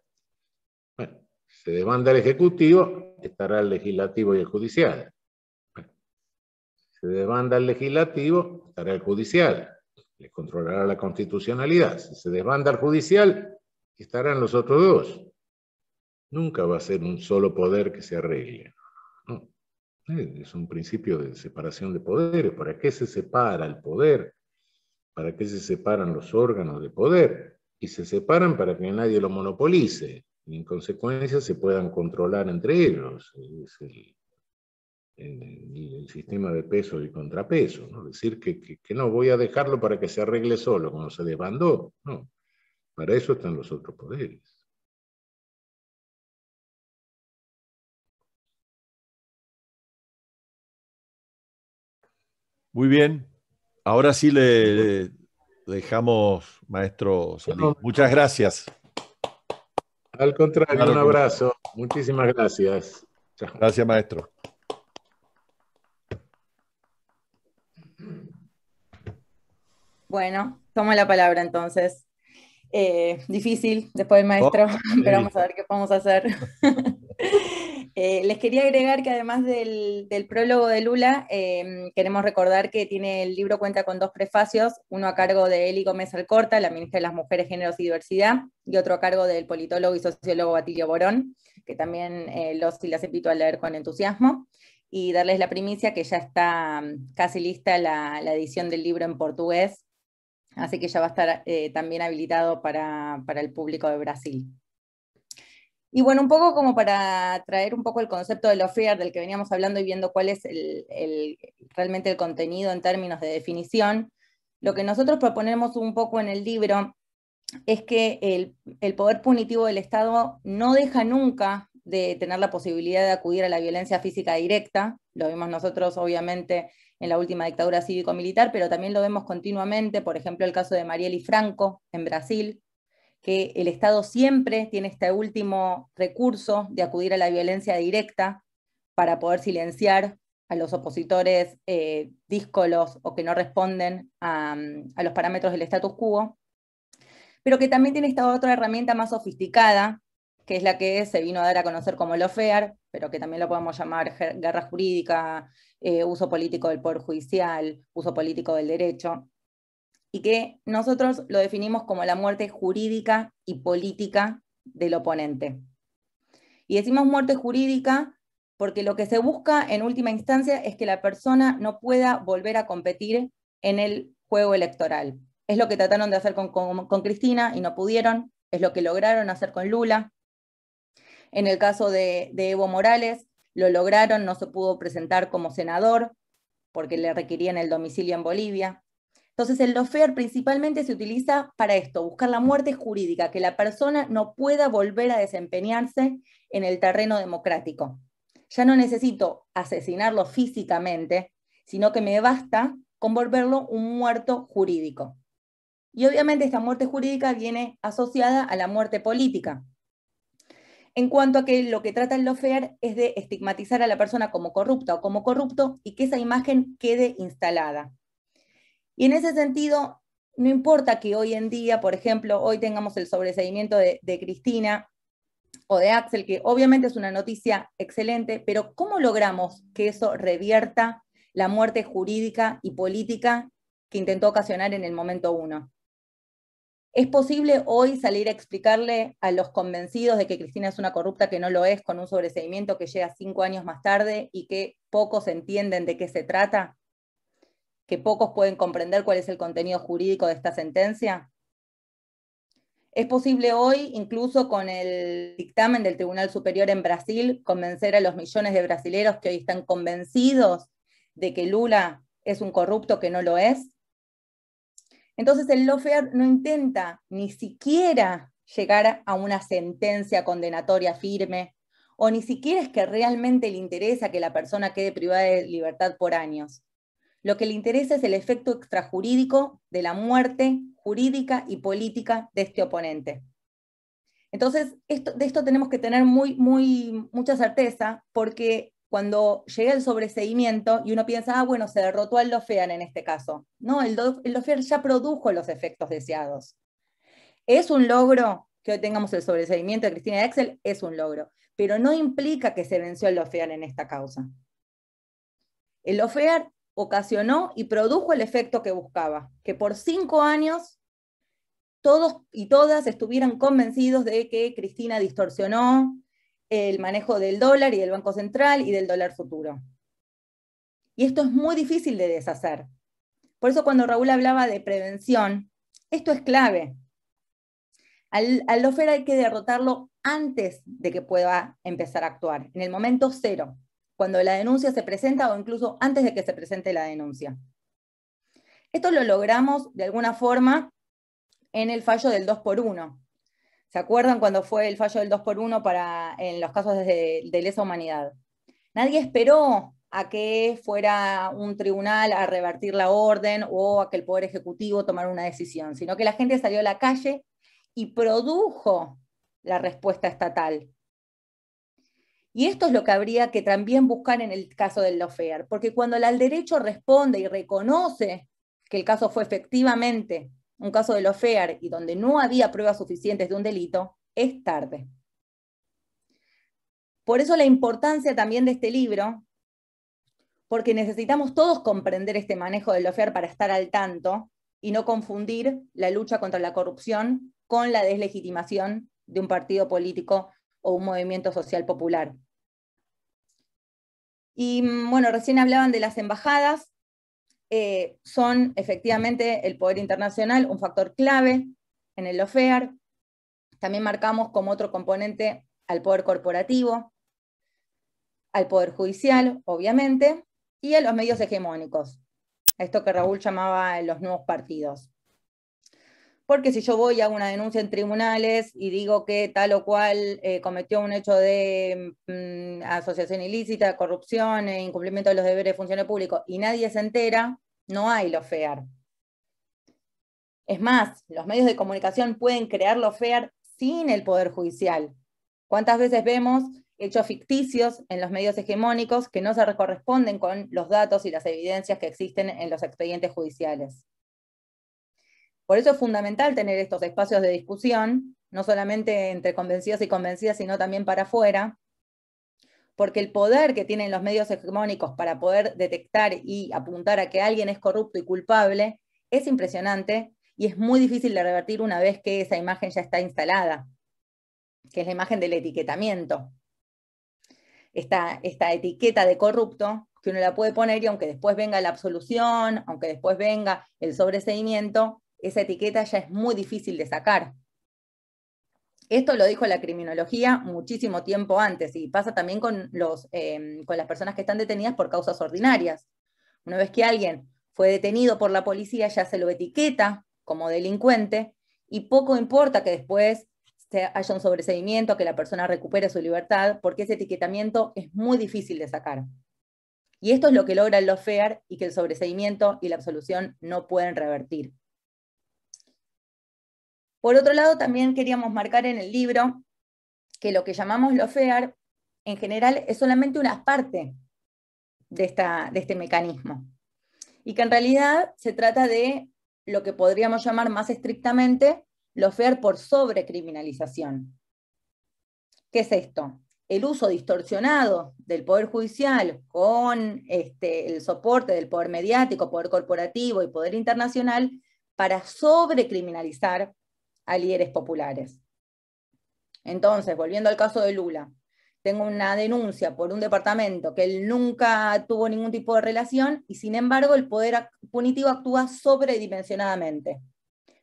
Bueno, se desbanda el Ejecutivo, estará el Legislativo y el Judicial. Bueno, se desbanda el Legislativo, estará el Judicial, le controlará la constitucionalidad. Si se desbanda el Judicial, estarán los otros 2. Nunca va a ser un solo poder que se arregle. No. Es un principio de separación de poderes. ¿Para qué se separa el poder? ¿Para qué se separan los órganos de poder? Y se separan para que nadie lo monopolice y en consecuencia se puedan controlar entre ellos. Es el sistema de peso y contrapeso, ¿no? Decir que no, voy a dejarlo para que se arregle solo cuando se desbandó. No, para eso están los otros poderes. Muy bien. Ahora sí le dejamos, maestro Solís. Muchas gracias. Al contrario, Claro, un abrazo. Muchísimas gracias. Chao. Gracias, maestro. Bueno, tomo la palabra entonces. Difícil después del maestro, pero vamos a ver qué podemos hacer. Les quería agregar que además del prólogo de Lula, queremos recordar que el libro cuenta con 2 prefacios, uno a cargo de Eli Gómez Alcorta, la ministra de las Mujeres, Géneros y Diversidad, y otro a cargo del politólogo y sociólogo Batilio Borón, que también los y las invito a leer con entusiasmo, y darles la primicia que ya está casi lista la edición del libro en portugués, así que ya va a estar también habilitado para el público de Brasil. Y bueno, un poco como para traer un poco el concepto de lawfare del que veníamos hablando y viendo cuál es realmente el contenido en términos de definición, lo que nosotros proponemos un poco en el libro es que el poder punitivo del Estado no deja nunca de tener la posibilidad de acudir a la violencia física directa, lo vimos nosotros obviamente en la última dictadura cívico-militar, pero también lo vemos continuamente, por ejemplo el caso de Marielle Franco en Brasil, que el Estado siempre tiene este último recurso de acudir a la violencia directa para poder silenciar a los opositores díscolos o que no responden a los parámetros del status quo, pero que también tiene esta otra herramienta más sofisticada, que es la que se vino a dar a conocer como lawfare, pero que también lo podemos llamar guerra jurídica, uso político del poder judicial, uso político del derecho, y que nosotros lo definimos como la muerte jurídica y política del oponente. Y decimos muerte jurídica porque lo que se busca en última instancia es que la persona no pueda volver a competir en el juego electoral. Es lo que trataron de hacer con Cristina y no pudieron, es lo que lograron hacer con Lula. En el caso de Evo Morales, lo lograron, no se pudo presentar como senador porque le requerían el domicilio en Bolivia. Entonces el lawfare principalmente se utiliza para esto, buscar la muerte jurídica, que la persona no pueda volver a desempeñarse en el terreno democrático. Ya no necesito asesinarlo físicamente, sino que me basta con volverlo un muerto jurídico. Y obviamente esta muerte jurídica viene asociada a la muerte política. En cuanto a que lo que trata el lawfare es de estigmatizar a la persona como corrupta o como corrupto y que esa imagen quede instalada. Y en ese sentido, no importa que hoy en día, por ejemplo, hoy tengamos el sobreseimiento de Cristina o de Axel, que obviamente es una noticia excelente, pero ¿cómo logramos que eso revierta la muerte jurídica y política que intentó ocasionar en el momento 1? ¿Es posible hoy salir a explicarle a los convencidos de que Cristina es una corrupta que no lo es, con un sobreseimiento que llega 5 años más tarde y que pocos entienden de qué se trata? ¿Que pocos pueden comprender cuál es el contenido jurídico de esta sentencia? ¿Es posible hoy, incluso con el dictamen del Tribunal Superior en Brasil, convencer a los millones de brasileros que hoy están convencidos de que Lula es un corrupto que no lo es? Entonces el lawfare no intenta ni siquiera llegar a una sentencia condenatoria firme o ni siquiera es que realmente le interesa que la persona quede privada de libertad por años. Lo que le interesa es el efecto extrajurídico de la muerte jurídica y política de este oponente. Entonces, de esto tenemos que tener mucha certeza, porque cuando llega el sobreseimiento y uno piensa, bueno, se derrotó al lawfare en este caso. No, el lawfare ya produjo los efectos deseados. ¿Es un logro que hoy tengamos el sobreseimiento de Cristina Excel? Es un logro, pero no implica que se venció el lawfare en esta causa. El lawfare ocasionó y produjo el efecto que buscaba, que por 5 años todos y todas estuvieran convencidos de que Cristina distorsionó el manejo del dólar y del Banco Central y del dólar futuro. Y esto es muy difícil de deshacer. Por eso cuando Raúl hablaba de prevención, esto es clave. Al lawfare hay que derrotarlo antes de que pueda empezar a actuar, en el momento cero, cuando la denuncia se presenta o incluso antes de que se presente la denuncia. Esto lo logramos de alguna forma en el fallo del 2x1. ¿Se acuerdan cuando fue el fallo del 2x1 en los casos de lesa humanidad? Nadie esperó a que fuera un tribunal a revertir la orden o a que el Poder Ejecutivo tomara una decisión, sino que la gente salió a la calle y produjo la respuesta estatal. Y esto es lo que habría que también buscar en el caso del lawfare, porque cuando el derecho responde y reconoce que el caso fue efectivamente un caso de lawfare y donde no había pruebas suficientes de un delito, es tarde. Por eso la importancia también de este libro, porque necesitamos todos comprender este manejo del lawfare para estar al tanto y no confundir la lucha contra la corrupción con la deslegitimación de un partido político o un movimiento social popular. Y bueno, recién hablaban de las embajadas. Son efectivamente el poder internacional un factor clave en el lawfare. También marcamos como otro componente al poder corporativo, al poder judicial, obviamente, y a los medios hegemónicos, esto que Raúl llamaba los nuevos partidos. Porque si yo voy a una denuncia en tribunales y digo que tal o cual cometió un hecho de asociación ilícita, corrupción, incumplimiento de los deberes de funcionario público, y nadie se entera, no hay lawfare. Es más, los medios de comunicación pueden crear lawfare sin el Poder Judicial. ¿Cuántas veces vemos hechos ficticios en los medios hegemónicos que no se corresponden con los datos y las evidencias que existen en los expedientes judiciales? Por eso es fundamental tener estos espacios de discusión, no solamente entre convencidos y convencidas, sino también para afuera, porque el poder que tienen los medios hegemónicos para poder detectar y apuntar a que alguien es corrupto y culpable es impresionante y es muy difícil de revertir una vez que esa imagen ya está instalada, que es la imagen del etiquetamiento. Esta etiqueta de corrupto que uno la puede poner y aunque después venga la absolución, aunque después venga el sobreseimiento, esa etiqueta ya es muy difícil de sacar. Esto lo dijo la criminología muchísimo tiempo antes y pasa también con las personas que están detenidas por causas ordinarias. Una vez que alguien fue detenido por la policía ya se lo etiqueta como delincuente y poco importa que después haya un sobreseimiento, que la persona recupere su libertad, porque ese etiquetamiento es muy difícil de sacar. Y esto es lo que logra el lawfare y que el sobreseimiento y la absolución no pueden revertir. Por otro lado, también queríamos marcar en el libro que lo que llamamos lawfare, en general, es solamente una parte de este mecanismo. Y que en realidad se trata de lo que podríamos llamar más estrictamente lawfare por sobrecriminalización. ¿Qué es esto? El uso distorsionado del Poder Judicial con el soporte del poder mediático, poder corporativo y poder internacional para sobrecriminalizar a líderes populares. Entonces, volviendo al caso de Lula, tengo una denuncia por un departamento que él nunca tuvo ningún tipo de relación y sin embargo el poder punitivo actúa sobredimensionadamente.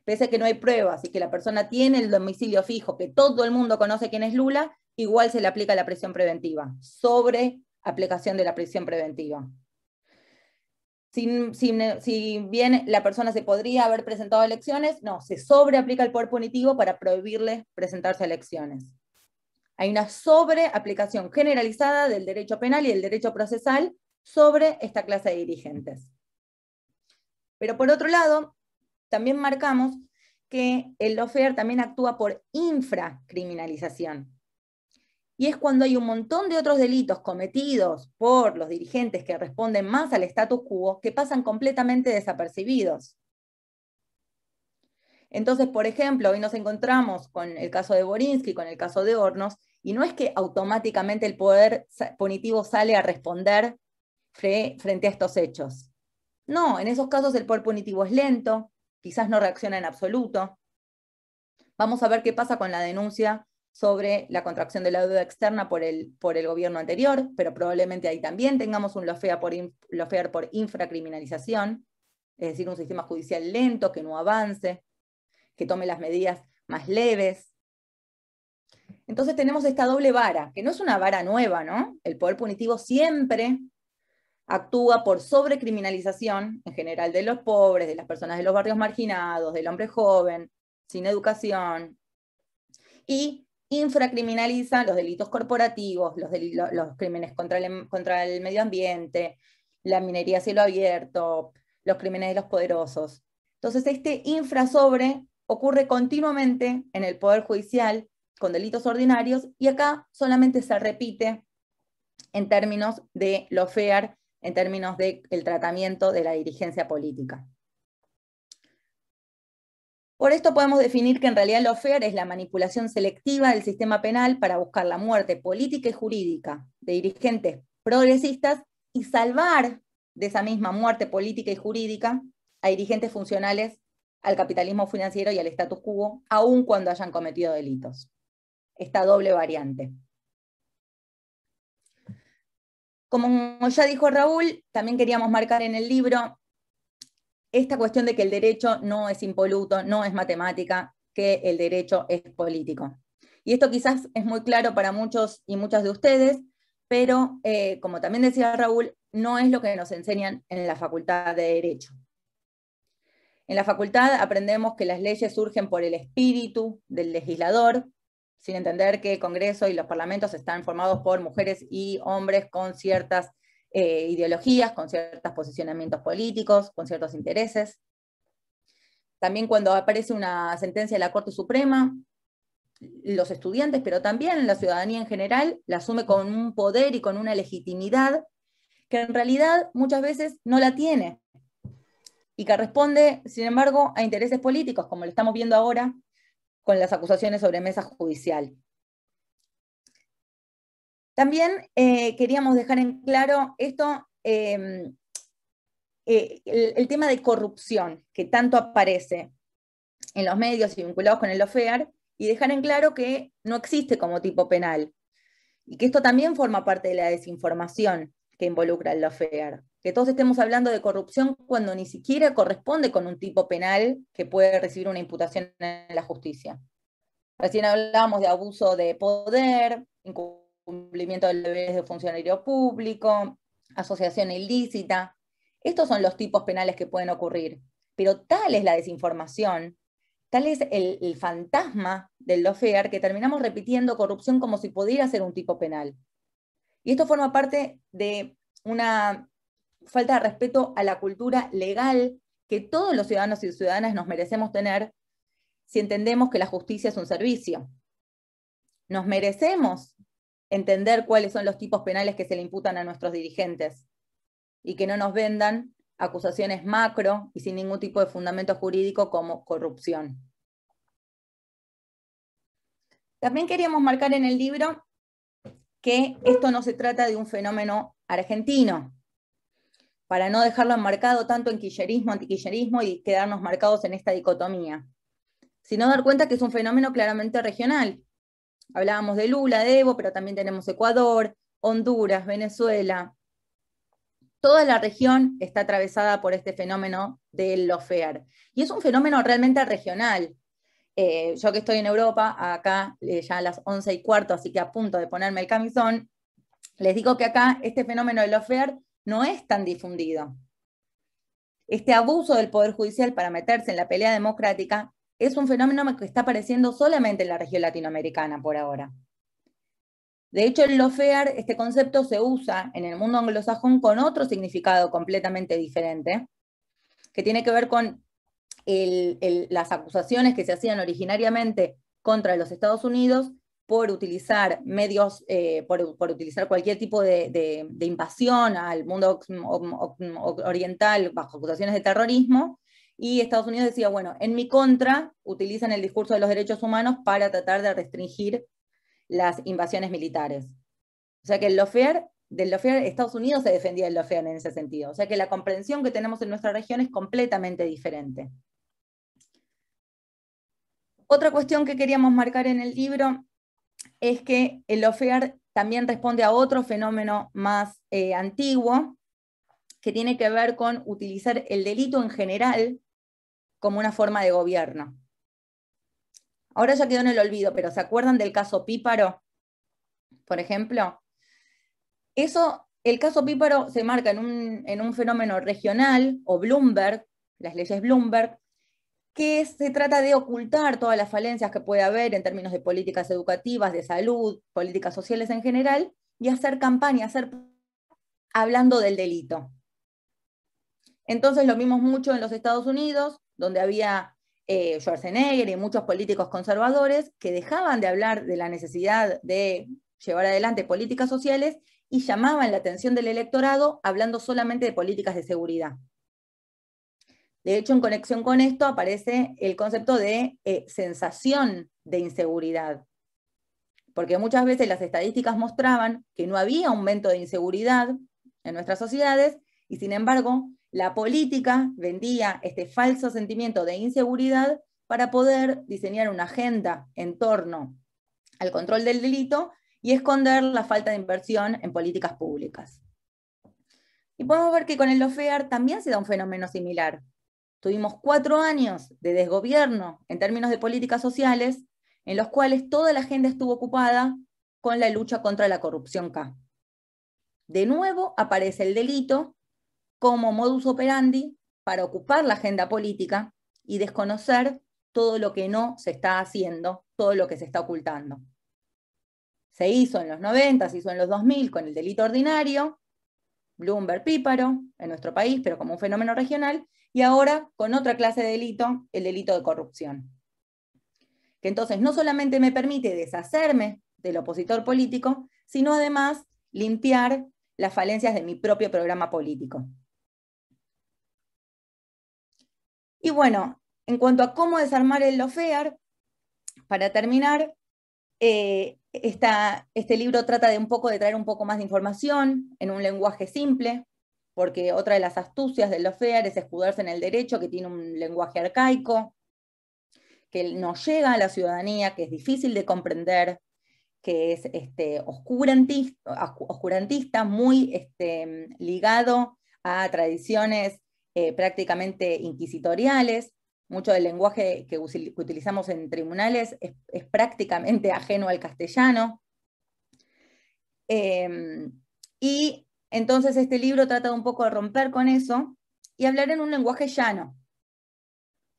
Pese a que no hay pruebas y que la persona tiene el domicilio fijo, que todo el mundo conoce quién es Lula, igual se le aplica la prisión preventiva, sobre aplicación de la prisión preventiva. Si bien la persona se podría haber presentado a elecciones, no, se sobreaplica el poder punitivo para prohibirle presentarse a elecciones. Hay una sobreaplicación generalizada del derecho penal y del derecho procesal sobre esta clase de dirigentes. Pero por otro lado, también marcamos que el lawfare también actúa por infracriminalización. Y es cuando hay un montón de otros delitos cometidos por los dirigentes que responden más al status quo que pasan completamente desapercibidos. Entonces, por ejemplo, hoy nos encontramos con el caso de Borinsky, con el caso de Hornos, y no es que automáticamente el poder punitivo sale a responder frente a estos hechos. No, en esos casos el poder punitivo es lento, quizás no reacciona en absoluto. Vamos a ver qué pasa con la denuncia sobre la contracción de la deuda externa por el gobierno anterior, pero probablemente ahí también tengamos un lawfare por infracriminalización, es decir, un sistema judicial lento, que no avance, que tome las medidas más leves. Entonces tenemos esta doble vara, que no es una vara nueva, ¿no? El poder punitivo siempre actúa por sobrecriminalización, en general de los pobres, de las personas de los barrios marginados, del hombre joven, sin educación, y infracriminaliza los delitos corporativos, los crímenes contra el medio ambiente, la minería a cielo abierto, los crímenes de los poderosos. Entonces este infrasobre ocurre continuamente en el Poder Judicial con delitos ordinarios, y acá solamente se repite en términos de lawfare, en términos del tratamiento de la dirigencia política. Por esto podemos definir que en realidad el lawfare es la manipulación selectiva del sistema penal para buscar la muerte política y jurídica de dirigentes progresistas y salvar de esa misma muerte política y jurídica a dirigentes funcionales al capitalismo financiero y al status quo, aun cuando hayan cometido delitos. Esta doble variante. Como ya dijo Raúl, también queríamos marcar en el libro esta cuestión de que el derecho no es impoluto, no es matemática, que el derecho es político. Y esto quizás es muy claro para muchos y muchas de ustedes, pero como también decía Raúl, no es lo que nos enseñan en la Facultad de Derecho. En la facultad aprendemos que las leyes surgen por el espíritu del legislador, sin entender que el Congreso y los parlamentos están formados por mujeres y hombres con ciertas ideologías, con ciertos posicionamientos políticos, con ciertos intereses. También cuando aparece una sentencia de la Corte Suprema, los estudiantes, pero también la ciudadanía en general, la asume con un poder y con una legitimidad que en realidad muchas veces no la tiene, y que responde, sin embargo, a intereses políticos, como lo estamos viendo ahora con las acusaciones sobre mesa judicial. También queríamos dejar en claro esto, el tema de corrupción, que tanto aparece en los medios y vinculados con el lawfare, y dejar en claro que no existe como tipo penal, y que esto también forma parte de la desinformación que involucra el lawfare. Que todos estemos hablando de corrupción cuando ni siquiera corresponde con un tipo penal que puede recibir una imputación en la justicia. Recién hablábamos de abuso de poder, incumplimiento de deberes de funcionario público, asociación ilícita. Estos son los tipos penales que pueden ocurrir. Pero tal es la desinformación, tal es el fantasma del lawfare, que terminamos repitiendo corrupción como si pudiera ser un tipo penal. Y esto forma parte de una falta de respeto a la cultura legal que todos los ciudadanos y ciudadanas nos merecemos tener si entendemos que la justicia es un servicio. Nos merecemos entender cuáles son los tipos penales que se le imputan a nuestros dirigentes y que no nos vendan acusaciones macro y sin ningún tipo de fundamento jurídico como corrupción. También queríamos marcar en el libro que esto no se trata de un fenómeno argentino, para no dejarlo enmarcado tanto en kirchnerismo, antikirchnerismo y quedarnos marcados en esta dicotomía, sino dar cuenta que es un fenómeno claramente regional. Hablábamos de Lula, de Evo, pero también tenemos Ecuador, Honduras, Venezuela. Toda la región está atravesada por este fenómeno del lawfare. Y es un fenómeno realmente regional. Yo que estoy en Europa, acá ya a las 11:15, así que a punto de ponerme el camisón, les digo que acá este fenómeno del lawfare no es tan difundido. Este abuso del Poder Judicial para meterse en la pelea democrática es un fenómeno que está apareciendo solamente en la región latinoamericana por ahora. De hecho, el lawfare, este concepto se usa en el mundo anglosajón con otro significado completamente diferente, que tiene que ver con las acusaciones que se hacían originariamente contra los Estados Unidos por utilizar medios, por utilizar cualquier tipo de invasión al mundo oriental bajo acusaciones de terrorismo, y Estados Unidos decía, bueno, en mi contra utilizan el discurso de los derechos humanos para tratar de restringir las invasiones militares. O sea que del lawfare, Estados Unidos se defendía del lawfare en ese sentido. O sea que la comprensión que tenemos en nuestra región es completamente diferente. Otra cuestión que queríamos marcar en el libro es que el lawfare también responde a otro fenómeno más antiguo, que tiene que ver con utilizar el delito en general como una forma de gobierno. Ahora ya quedó en el olvido, pero ¿se acuerdan del caso Píparo? Por ejemplo, el caso Píparo se marca en un fenómeno regional, o Bloomberg, las leyes Bloomberg, que se trata de ocultar todas las falencias que puede haber en términos de políticas educativas, de salud, políticas sociales en general, y hacer campaña, hablando del delito. Entonces lo vimos mucho en los Estados Unidos, donde había Schwarzenegger y muchos políticos conservadores que dejaban de hablar de la necesidad de llevar adelante políticas sociales y llamaban la atención del electorado hablando solamente de políticas de seguridad. De hecho, en conexión con esto aparece el concepto de sensación de inseguridad. Porque muchas veces las estadísticas mostraban que no había aumento de inseguridad en nuestras sociedades, y sin embargo, la política vendía este falso sentimiento de inseguridad para poder diseñar una agenda en torno al control del delito y esconder la falta de inversión en políticas públicas. Y podemos ver que con el lawfare también se da un fenómeno similar. Tuvimos 4 años de desgobierno en términos de políticas sociales, en los cuales toda la agenda estuvo ocupada con la lucha contra la corrupción K. De nuevo aparece el delito como modus operandi para ocupar la agenda política y desconocer todo lo que no se está haciendo, todo lo que se está ocultando. Se hizo en los 90, se hizo en los 2000 con el delito ordinario, Bloomberg Píparo, en nuestro país, pero como un fenómeno regional, y ahora con otra clase de delito, el delito de corrupción. Que entonces no solamente me permite deshacerme del opositor político, sino además limpiar las falencias de mi propio programa político. Y bueno, en cuanto a cómo desarmar el lawfare, para terminar, este libro trata de traer un poco más de información en un lenguaje simple, porque otra de las astucias del lawfare es escudarse en el derecho, que tiene un lenguaje arcaico, que no llega a la ciudadanía, que es difícil de comprender, que es oscurantista, muy ligado a tradiciones prácticamente inquisitoriales. Mucho del lenguaje que utilizamos en tribunales es prácticamente ajeno al castellano. Y entonces este libro trata un poco de romper con eso y hablar en un lenguaje llano.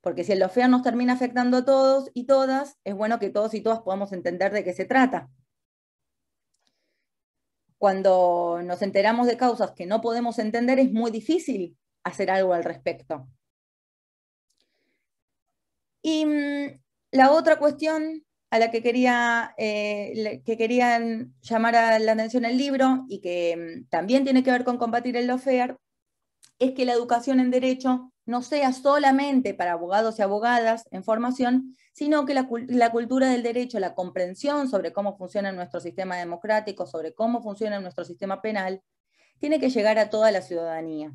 Porque si el lawfare nos termina afectando a todos y todas, es bueno que todos y todas podamos entender de qué se trata. Cuando nos enteramos de causas que no podemos entender, es muy difícil hacer algo al respecto. Y la otra cuestión a la que querían llamar a la atención el libro, y que también tiene que ver con combatir el lawfare, es que la educación en derecho no sea solamente para abogados y abogadas en formación, sino que la cultura del derecho, la comprensión sobre cómo funciona nuestro sistema democrático, sobre cómo funciona nuestro sistema penal, tiene que llegar a toda la ciudadanía.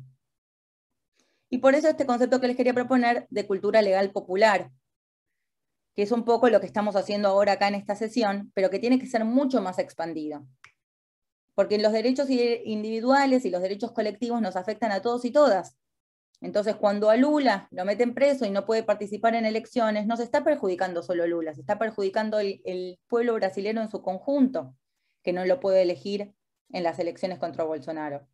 Y por eso este concepto que les quería proponer de cultura legal popular, que es un poco lo que estamos haciendo ahora acá en esta sesión, pero que tiene que ser mucho más expandido. Porque los derechos individuales y los derechos colectivos nos afectan a todos y todas. Entonces, cuando a Lula lo meten preso y no puede participar en elecciones, no se está perjudicando solo Lula, se está perjudicando el pueblo brasileño en su conjunto, que no lo puede elegir en las elecciones contra Bolsonaro.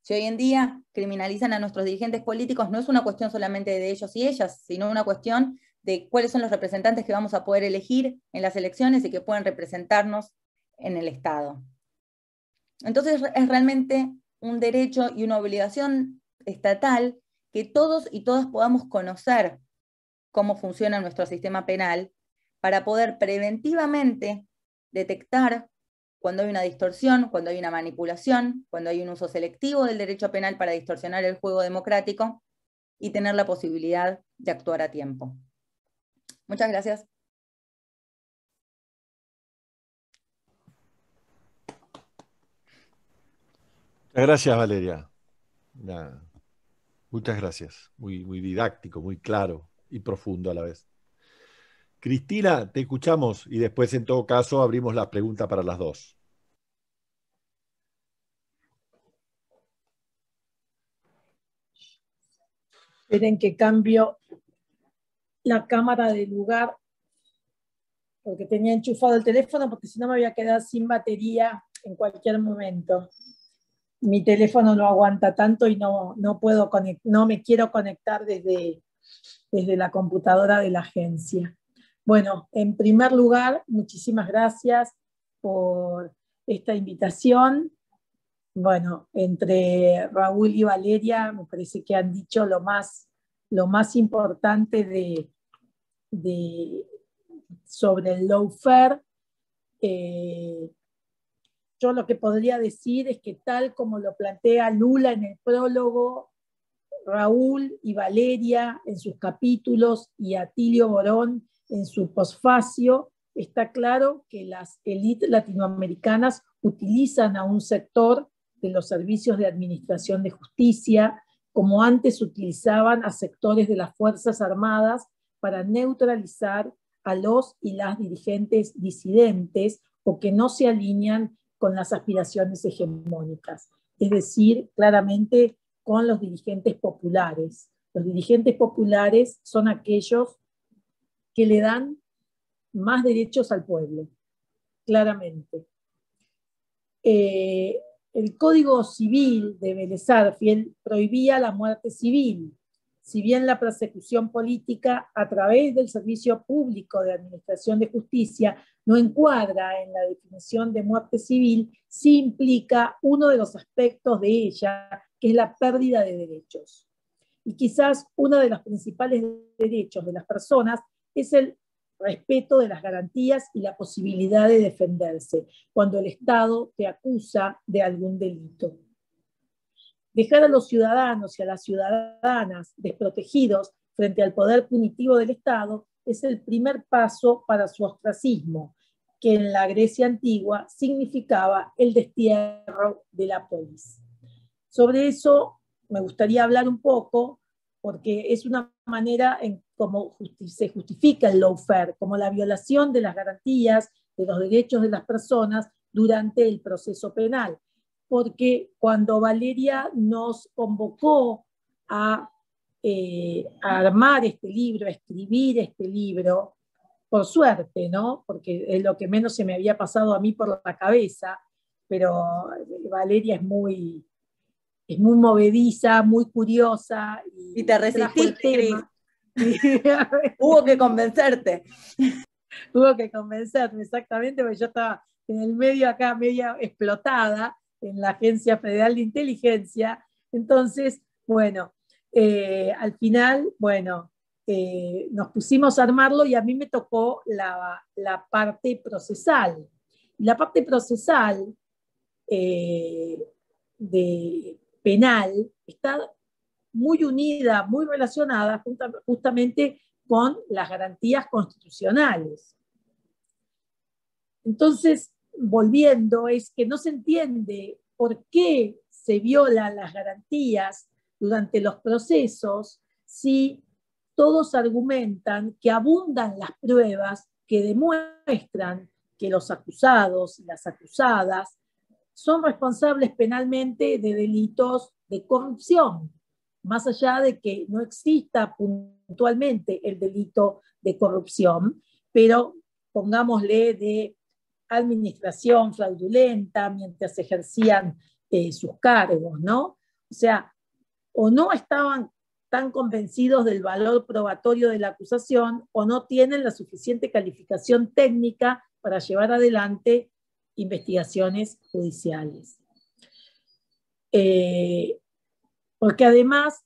Si hoy en día criminalizan a nuestros dirigentes políticos, no es una cuestión solamente de ellos y ellas, sino una cuestión de cuáles son los representantes que vamos a poder elegir en las elecciones y que pueden representarnos en el Estado. Entonces es realmente un derecho y una obligación estatal que todos y todas podamos conocer cómo funciona nuestro sistema penal para poder preventivamente detectar cuando hay una distorsión, cuando hay una manipulación, cuando hay un uso selectivo del derecho penal para distorsionar el juego democrático y tener la posibilidad de actuar a tiempo. Muchas gracias. Muchas gracias, Valeria. Muchas gracias. Muy, muy didáctico, muy claro y profundo a la vez. Cristina, te escuchamos y después, en todo caso, abrimos la pregunta para las dos. Esperen que cambio la cámara de lugar, porque tenía enchufado el teléfono, porque si no me voy a quedar sin batería en cualquier momento. Mi teléfono no aguanta tanto y no me quiero conectar desde la computadora de la agencia. Bueno, en primer lugar, muchísimas gracias por esta invitación. Bueno, entre Raúl y Valeria me parece que han dicho lo más importante sobre el lawfare. Yo lo que podría decir es que tal como lo plantea Lula en el prólogo, Raúl y Valeria en sus capítulos y Atilio Borón en su posfacio, está claro que las élites latinoamericanas utilizan a un sector de los servicios de administración de justicia como antes utilizaban a sectores de las Fuerzas Armadas para neutralizar a los y las dirigentes disidentes o que no se alinean con las aspiraciones hegemónicas, es decir, claramente con los dirigentes populares. Los dirigentes populares son aquellos que le dan más derechos al pueblo, claramente. El Código Civil de Vélez Sarsfield prohibía la muerte civil, si bien la persecución política a través del Servicio Público de Administración de Justicia no encuadra en la definición de muerte civil, sí implica uno de los aspectos de ella, que es la pérdida de derechos. Y quizás uno de los principales derechos de las personas es el respeto de las garantías y la posibilidad de defenderse cuando el Estado te acusa de algún delito. Dejar a los ciudadanos y a las ciudadanas desprotegidos frente al poder punitivo del Estado es el primer paso para su ostracismo, que en la Grecia antigua significaba el destierro de la polis. Sobre eso me gustaría hablar un poco, porque es una manera en cómo se justifica el lawfare, como la violación de las garantías de los derechos de las personas durante el proceso penal. Porque cuando Valeria nos convocó a armar este libro, a escribir este libro, por suerte, ¿no? Porque es lo que menos se me había pasado a mí por la cabeza, pero Valeria es muy movediza, muy curiosa. Y te resististe, Hubo que convencerte. Hubo que convencerme, exactamente, porque yo estaba en el medio acá, media explotada, en la Agencia Federal de Inteligencia. Entonces, bueno, al final, bueno, nos pusimos a armarlo y a mí me tocó la parte procesal. La parte procesal de penal está muy unida, muy relacionada justamente con las garantías constitucionales. Entonces, volviendo, es que no se entiende por qué se violan las garantías durante los procesos si todos argumentan que abundan las pruebas que demuestran que los acusados y las acusadas son responsables penalmente de delitos de corrupción, más allá de que no exista puntualmente el delito de corrupción, pero pongámosle de administración fraudulenta mientras ejercían sus cargos, ¿no? O sea, o no estaban tan convencidos del valor probatorio de la acusación o no tienen la suficiente calificación técnica para llevar adelante investigaciones judiciales. Porque además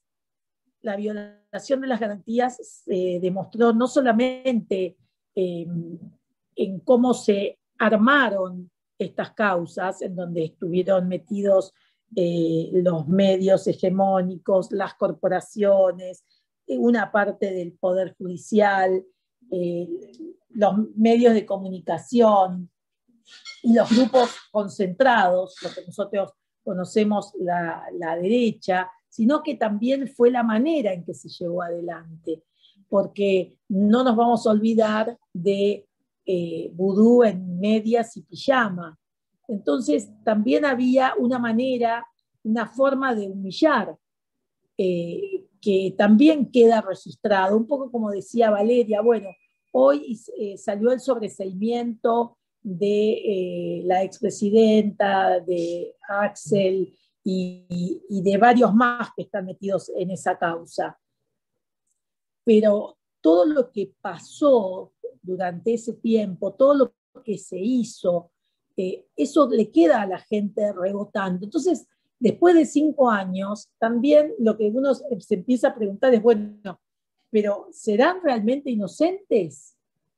la violación de las garantías se demostró no solamente en cómo se armaron estas causas, en donde estuvieron metidos los medios hegemónicos, las corporaciones, una parte del Poder Judicial, los medios de comunicación y los grupos concentrados, lo que nosotros conocemos la derecha, sino que también fue la manera en que se llevó adelante, porque no nos vamos a olvidar de vudú en medias y pijama. Entonces también había una manera, una forma de humillar, que también queda registrado, un poco como decía Valeria, bueno, hoy salió el sobreseimiento de la expresidenta, de Axel y de varios más que están metidos en esa causa. Pero todo lo que pasó durante ese tiempo, todo lo que se hizo, eso le queda a la gente rebotando. Entonces, después de 5 años, también lo que uno se empieza a preguntar es, bueno, ¿pero serán realmente inocentes?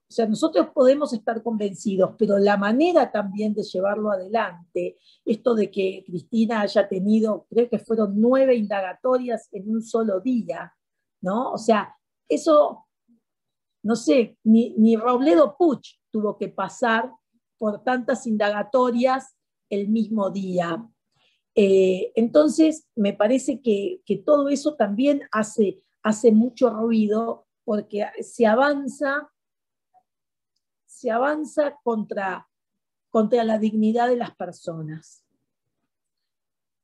O sea, nosotros podemos estar convencidos, pero la manera también de llevarlo adelante, esto de que Cristina haya tenido, creo que fueron 9 indagatorias en un solo día, ¿no? O sea, eso, no sé, ni Robledo Puch tuvo que pasar por tantas indagatorias el mismo día. Entonces, me parece que todo eso también hace mucho ruido, porque se avanza contra la dignidad de las personas.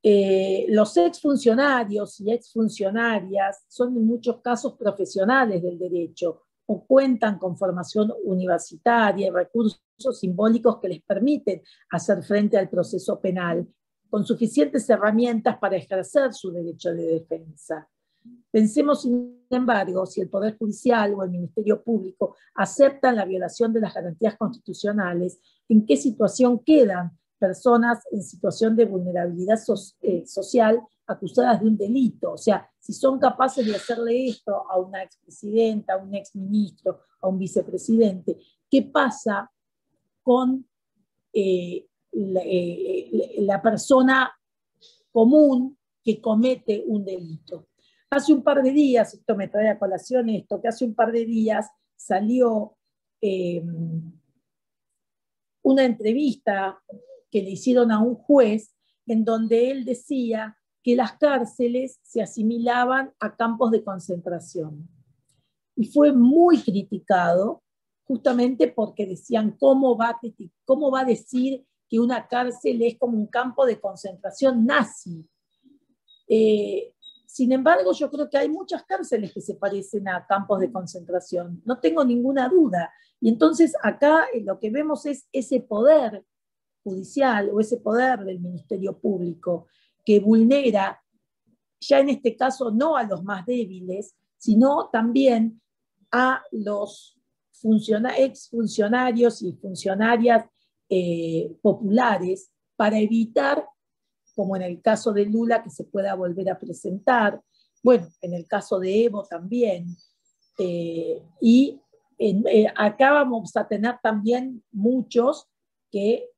Los exfuncionarios y exfuncionarias son en muchos casos profesionales del derecho o cuentan con formación universitaria y recursos simbólicos que les permiten hacer frente al proceso penal con suficientes herramientas para ejercer su derecho de defensa. Pensemos, sin embargo, si el Poder Judicial o el Ministerio Público aceptan la violación de las garantías constitucionales, ¿en qué situación quedan personas en situación de vulnerabilidad social acusadas de un delito? O sea, si son capaces de hacerle esto a una expresidenta, a un exministro, a un vicepresidente, ¿qué pasa con la persona común que comete un delito? Hace un par de días, esto me trae a colación esto, que hace un par de días salió una entrevista que le hicieron a un juez en donde él decía que las cárceles se asimilaban a campos de concentración. Y fue muy criticado justamente porque decían, ¿cómo va a decir que una cárcel es como un campo de concentración nazi? Sin embargo, yo creo que hay muchas cárceles que se parecen a campos de concentración, no tengo ninguna duda. Y entonces acá lo que vemos es ese poder judicial o ese poder del Ministerio Público que vulnera, ya en este caso no a los más débiles, sino también a los exfuncionarios y funcionarias populares para evitar, como en el caso de Lula, que se pueda volver a presentar, bueno, en el caso de Evo también, acá vamos a tener también muchos que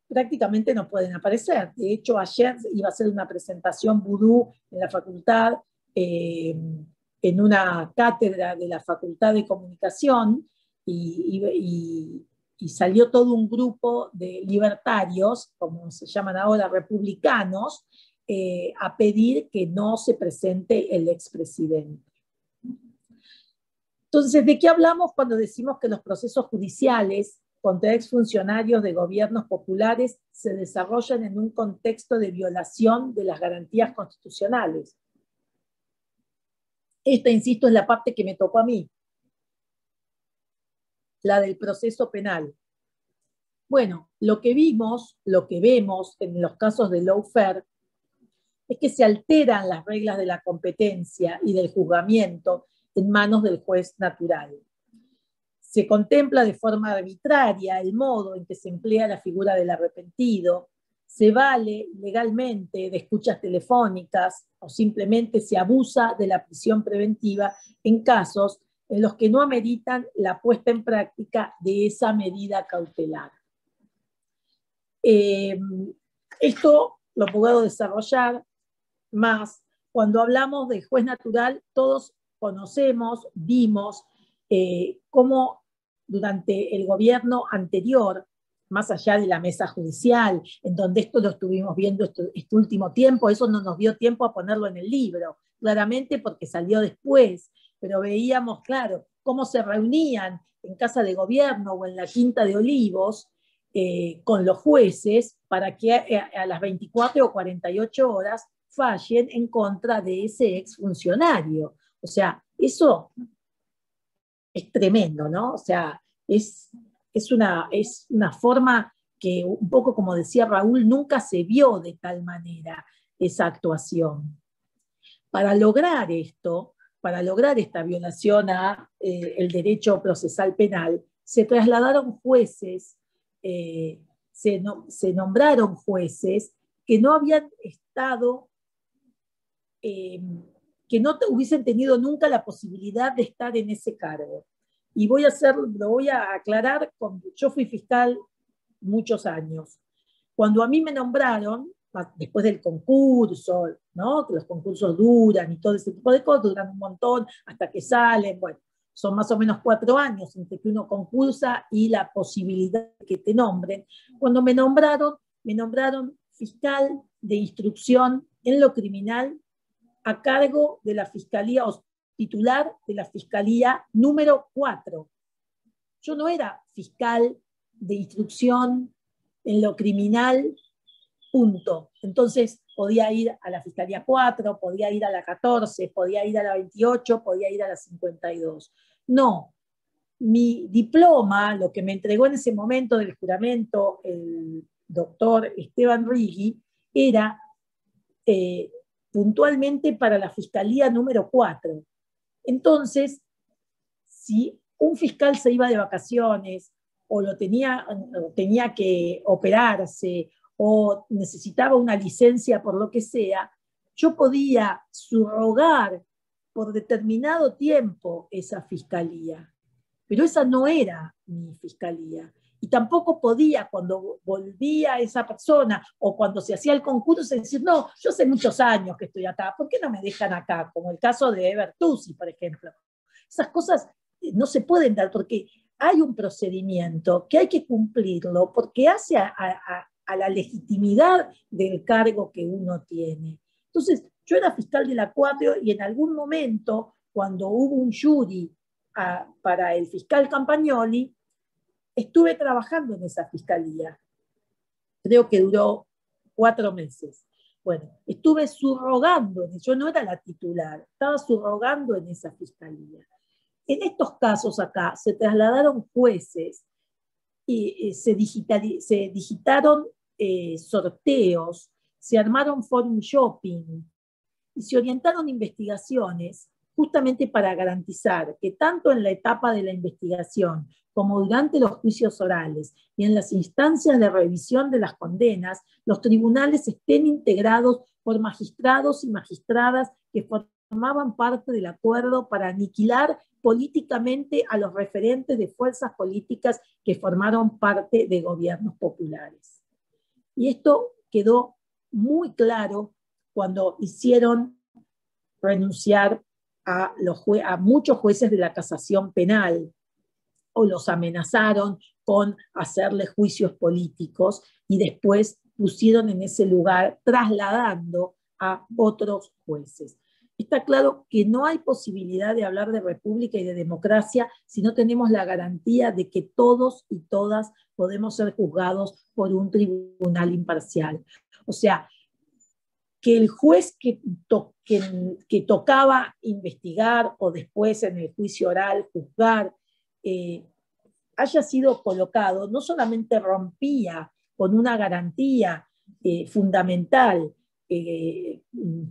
prácticamente no pueden aparecer. De hecho, ayer iba a ser una presentación vudú en la facultad, en una cátedra de la Facultad de Comunicación, y salió todo un grupo de libertarios, como se llaman ahora, republicanos, a pedir que no se presente el expresidente. Entonces, ¿de qué hablamos cuando decimos que los procesos judiciales contra exfuncionarios de gobiernos populares se desarrollan en un contexto de violación de las garantías constitucionales? Esta, insisto, es la parte que me tocó a mí, la del proceso penal. Bueno, lo que vemos en los casos de lawfare es que se alteran las reglas de la competencia y del juzgamiento en manos del juez natural. Se contempla de forma arbitraria el modo en que se emplea la figura del arrepentido, se vale legalmente de escuchas telefónicas o simplemente se abusa de la prisión preventiva en casos en los que no ameritan la puesta en práctica de esa medida cautelar. Esto lo puedo desarrollar más. Cuando hablamos de juez natural, todos conocemos, vimos cómo durante el gobierno anterior, más allá de la mesa judicial, en donde esto lo estuvimos viendo este último tiempo, eso no nos dio tiempo a ponerlo en el libro, claramente porque salió después, pero veíamos, claro, cómo se reunían en Casa de Gobierno o en la Quinta de Olivos con los jueces para que a las 24 o 48 horas fallen en contra de ese exfuncionario. O sea, eso es tremendo, ¿no? O sea, es una forma que, un poco como decía Raúl, nunca se vio de tal manera esa actuación. Para lograr esto, para lograr esta violación a el derecho procesal penal, se trasladaron jueces, se nombraron jueces que no habían estado, que no hubiesen tenido nunca la posibilidad de estar en ese cargo. Y lo voy a aclarar, yo fui fiscal muchos años. Cuando a mí me nombraron, después del concurso, ¿no? Que los concursos duran y todo ese tipo de cosas, duran un montón hasta que salen, bueno, son más o menos 4 años entre que uno concursa y la posibilidad de que te nombren. Cuando me nombraron fiscal de instrucción en lo criminal a cargo de la fiscalía, o titular de la fiscalía número 4. Yo no era fiscal de instrucción en lo criminal, punto. Entonces podía ir a la fiscalía 4, podía ir a la 14, podía ir a la 28, podía ir a la 52. No, mi diploma, lo que me entregó en ese momento del juramento el doctor Esteban Righi, era puntualmente para la fiscalía número 4. Entonces, si un fiscal se iba de vacaciones o tenía que operarse o necesitaba una licencia por lo que sea, yo podía subrogar por determinado tiempo esa fiscalía. Pero esa no era mi fiscalía. Y tampoco podía, cuando volvía esa persona o cuando se hacía el concurso, decir, no, yo hace muchos años que estoy acá, ¿por qué no me dejan acá? Como el caso de Bertuzzi, por ejemplo. Esas cosas no se pueden dar porque hay un procedimiento que hay que cumplirlo porque hace a la legitimidad del cargo que uno tiene. Entonces, yo era fiscal de la 4 y en algún momento, cuando hubo un jury para el fiscal Campagnoli, estuve trabajando en esa fiscalía. Creo que duró 4 meses. Bueno, estuve subrogando, yo no era la titular, estaba subrogando en esa fiscalía. En estos casos acá se trasladaron jueces y se digitaron sorteos, se armaron forum shopping y se orientaron investigaciones justamente para garantizar que tanto en la etapa de la investigación como durante los juicios orales y en las instancias de revisión de las condenas, los tribunales estén integrados por magistrados y magistradas que formaban parte del acuerdo para aniquilar políticamente a los referentes de fuerzas políticas que formaron parte de gobiernos populares. Y esto quedó muy claro cuando hicieron renunciar a muchos jueces de la casación penal o los amenazaron con hacerle juicios políticos y después pusieron en ese lugar trasladando a otros jueces. Está claro que no hay posibilidad de hablar de república y de democracia si no tenemos la garantía de que todos y todas podemos ser juzgados por un tribunal imparcial. O sea, que el juez que tocaba investigar o después en el juicio oral juzgar haya sido colocado, no solamente rompía con una garantía fundamental que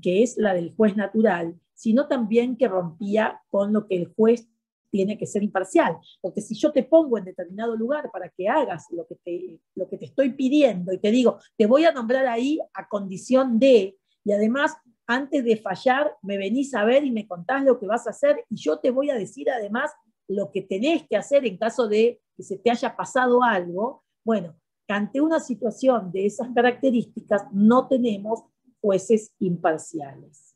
es la del juez natural, sino también que rompía con lo que el juez tiene que ser imparcial, porque si yo te pongo en determinado lugar para que hagas lo que te estoy pidiendo y te digo, te voy a nombrar ahí a condición de, y además antes de fallar me venís a ver y me contás lo que vas a hacer y yo te voy a decir además lo que tenés que hacer en caso de que se te haya pasado algo, bueno, ante una situación de esas características no tenemos jueces imparciales.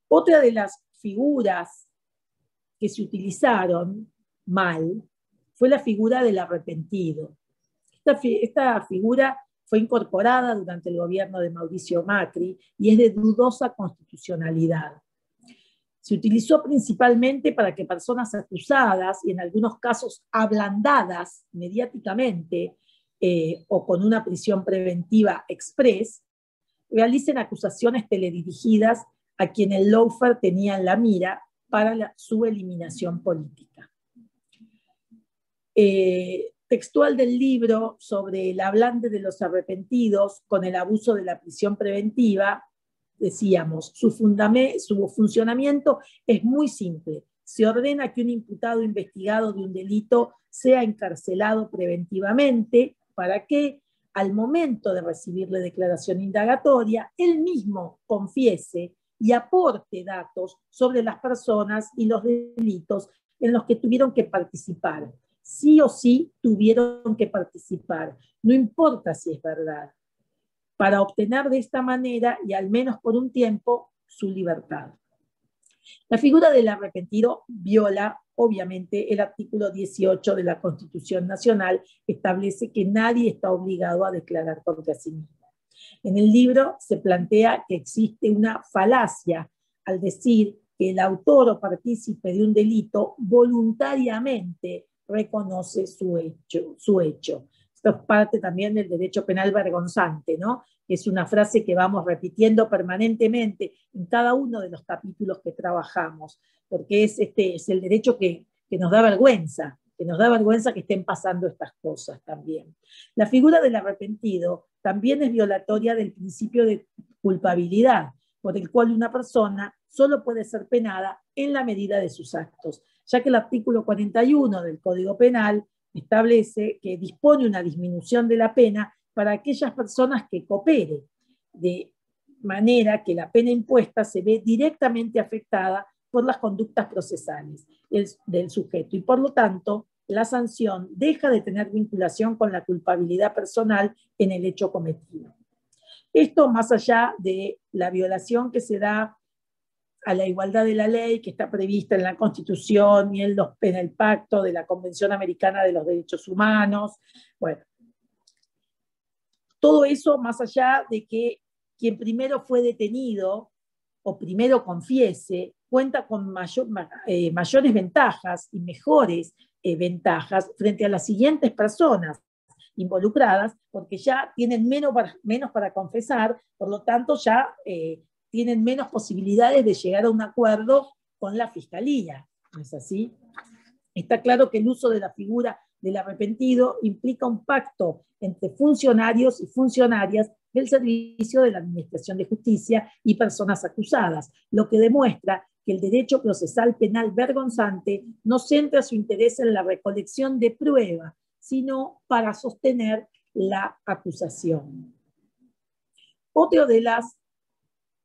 Otra de las figuras que se utilizaron fue la figura del arrepentido. Esta figura fue incorporada durante el gobierno de Mauricio Macri y es de dudosa constitucionalidad. Se utilizó principalmente para que personas acusadas y en algunos casos ablandadas mediáticamente o con una prisión preventiva express realicen acusaciones teledirigidas a quien el lawfare tenía en la mira para su eliminación política. Textual del libro sobre el hablante de los arrepentidos con el abuso de la prisión preventiva, decíamos, su funcionamiento es muy simple. Se ordena que un imputado investigado de un delito sea encarcelado preventivamente para que al momento de recibir la declaración indagatoria, él mismo confiese y aporte datos sobre las personas y los delitos en los que tuvieron que participar. Sí o sí tuvieron que participar, no importa si es verdad, para obtener de esta manera, y al menos por un tiempo, su libertad. La figura del arrepentido viola, obviamente, el artículo 18 de la Constitución Nacional, que establece que nadie está obligado a declarar contra sí mismo. En el libro se plantea que existe una falacia al decir que el autor o partícipe de un delito voluntariamente reconoce su hecho. Esto es parte también del derecho penal vergonzante, ¿no? Es una frase que vamos repitiendo permanentemente en cada uno de los capítulos que trabajamos, porque es el derecho que nos da vergüenza, que estén pasando estas cosas también. La figura del arrepentido también es violatoria del principio de culpabilidad, por el cual una persona solo puede ser penada en la medida de sus actos, ya que el artículo 41 del Código Penal establece que dispone una disminución de la pena para aquellas personas que cooperen, de manera que la pena impuesta se ve directamente afectada por las conductas procesales del sujeto y por lo tanto la sanción deja de tener vinculación con la culpabilidad personal en el hecho cometido. Esto más allá de la violación que se da a la igualdad de la ley que está prevista en la Constitución y en el Pacto de la Convención Americana de los Derechos Humanos. Bueno, todo eso más allá de que quien primero fue detenido o primero confiese, cuenta con mayores ventajas y mejores ventajas frente a las siguientes personas involucradas, porque ya tienen menos para confesar, por lo tanto ya tienen menos posibilidades de llegar a un acuerdo con la Fiscalía. ¿No es así? Está claro que el uso de la figura del arrepentido implica un pacto entre funcionarios y funcionarias del servicio de la Administración de Justicia y personas acusadas, lo que demuestra que el derecho procesal penal vergonzante no centra su interés en la recolección de prueba, sino para sostener la acusación. Otra de las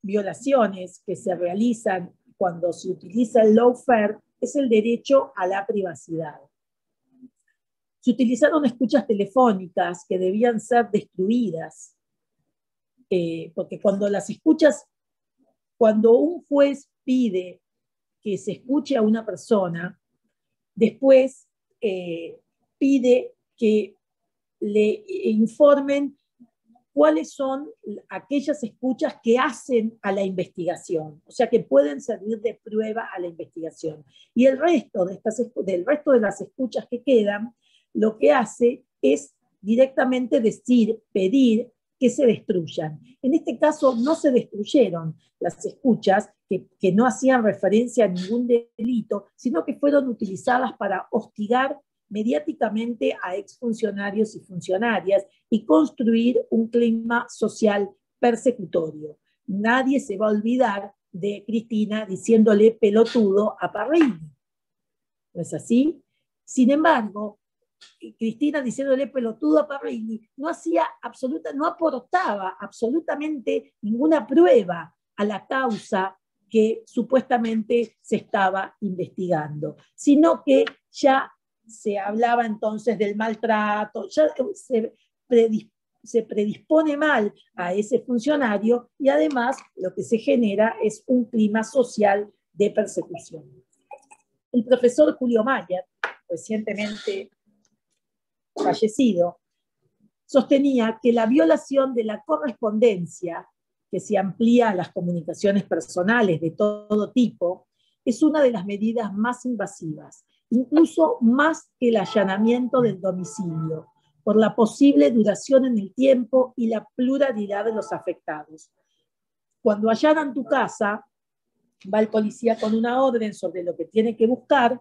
violaciones que se realizan cuando se utiliza el lawfare es el derecho a la privacidad. Se utilizaron escuchas telefónicas que debían ser destruidas, porque cuando un juez pide que se escuche a una persona, después pide que le informen cuáles son aquellas escuchas que hacen a la investigación, o sea, que pueden servir de prueba a la investigación. Y del resto de las escuchas que quedan, lo que hace es directamente pedir que se destruyan. En este caso no se destruyeron las escuchas que no hacían referencia a ningún delito, sino que fueron utilizadas para hostigar mediáticamente a exfuncionarios y funcionarias y construir un clima social persecutorio. Nadie se va a olvidar de Cristina diciéndole pelotudo a Parrilli. ¿No es así? Sin embargo, Cristina diciéndole pelotudo a Parrilli no aportaba absolutamente ninguna prueba a la causa que supuestamente se estaba investigando, sino que ya se hablaba entonces del maltrato, ya se predispone mal a ese funcionario y además lo que se genera es un clima social de persecución. El profesor Julio Mayer, recientemente fallecido, sostenía que la violación de la correspondencia, que se amplía a las comunicaciones personales de todo tipo, es una de las medidas más invasivas, incluso más que el allanamiento del domicilio, por la posible duración en el tiempo y la pluralidad de los afectados. Cuando allanan tu casa, va el policía con una orden sobre lo que tiene que buscar,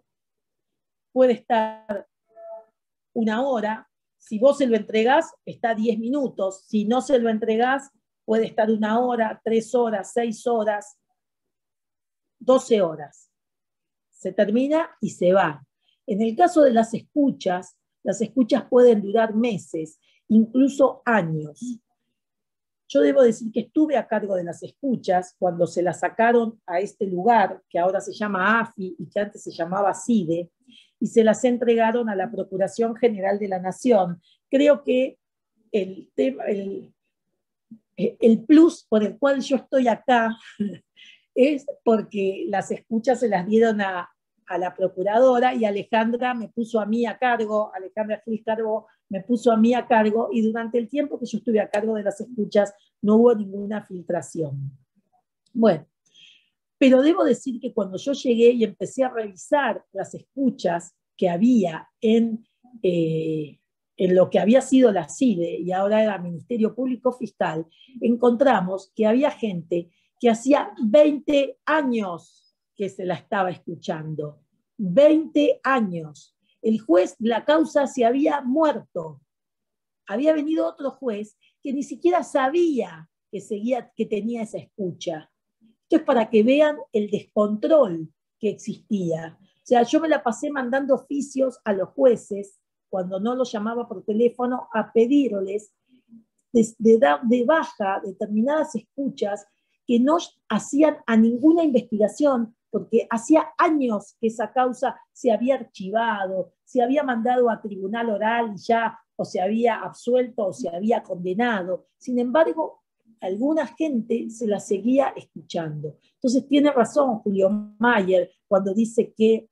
puede estar 1 hora, si vos se lo entregás, está 10 minutos, si no se lo entregás, puede estar 1 hora, 3 horas, 6 horas, 12 horas. Se termina y se va. En el caso de las escuchas pueden durar meses, incluso años. Yo debo decir que estuve a cargo de las escuchas cuando se las sacaron a este lugar, que ahora se llama AFI y que antes se llamaba CIDE, y se las entregaron a la Procuración General de la Nación. Creo que el plus por el cual yo estoy acá es porque las escuchas se las dieron a la procuradora y Alejandra me puso a mí a cargo, Alejandra Gil Carbó me puso a mí a cargo y durante el tiempo que yo estuve a cargo de las escuchas no hubo ninguna filtración. Bueno, pero debo decir que cuando yo llegué y empecé a revisar las escuchas que había en lo que había sido la CIDE y ahora era Ministerio Público Fiscal, encontramos que había gente que hacía 20 años que se la estaba escuchando. 20 años. El juez de la causa se había muerto. Había venido otro juez que ni siquiera sabía que tenía esa escucha. Esto es para que vean el descontrol que existía. O sea, yo me la pasé mandando oficios a los jueces, cuando no los llamaba por teléfono, a pedirles de dar de baja determinadas escuchas que no hacían a ninguna investigación, porque hacía años que esa causa se había archivado, se había mandado a tribunal oral y ya o se había absuelto o se había condenado. Sin embargo, alguna gente se la seguía escuchando. Entonces tiene razón Julio Mayer cuando dice que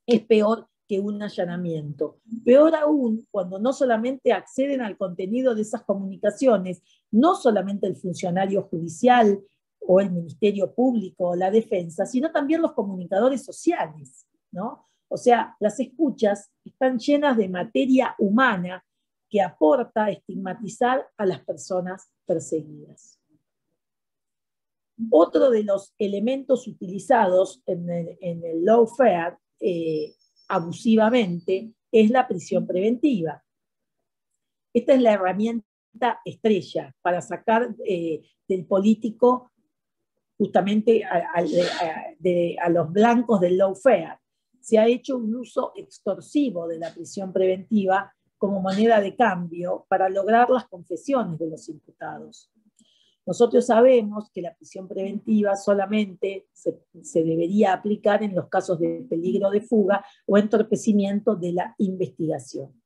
es peor que un allanamiento. Peor aún cuando no solamente acceden al contenido de esas comunicaciones, no solamente el funcionario judicial o el Ministerio Público o la defensa, sino también los comunicadores sociales, ¿no? O sea, las escuchas están llenas de materia humana que aporta a estigmatizar a las personas perseguidas. Otro de los elementos utilizados en el lawfare abusivamente es la prisión preventiva. Esta es la herramienta estrella para sacar del político justamente a los blancos del lawfare. Se ha hecho un uso extorsivo de la prisión preventiva como moneda de cambio para lograr las confesiones de los imputados. Nosotros sabemos que la prisión preventiva solamente se debería aplicar en los casos de peligro de fuga o entorpecimiento de la investigación.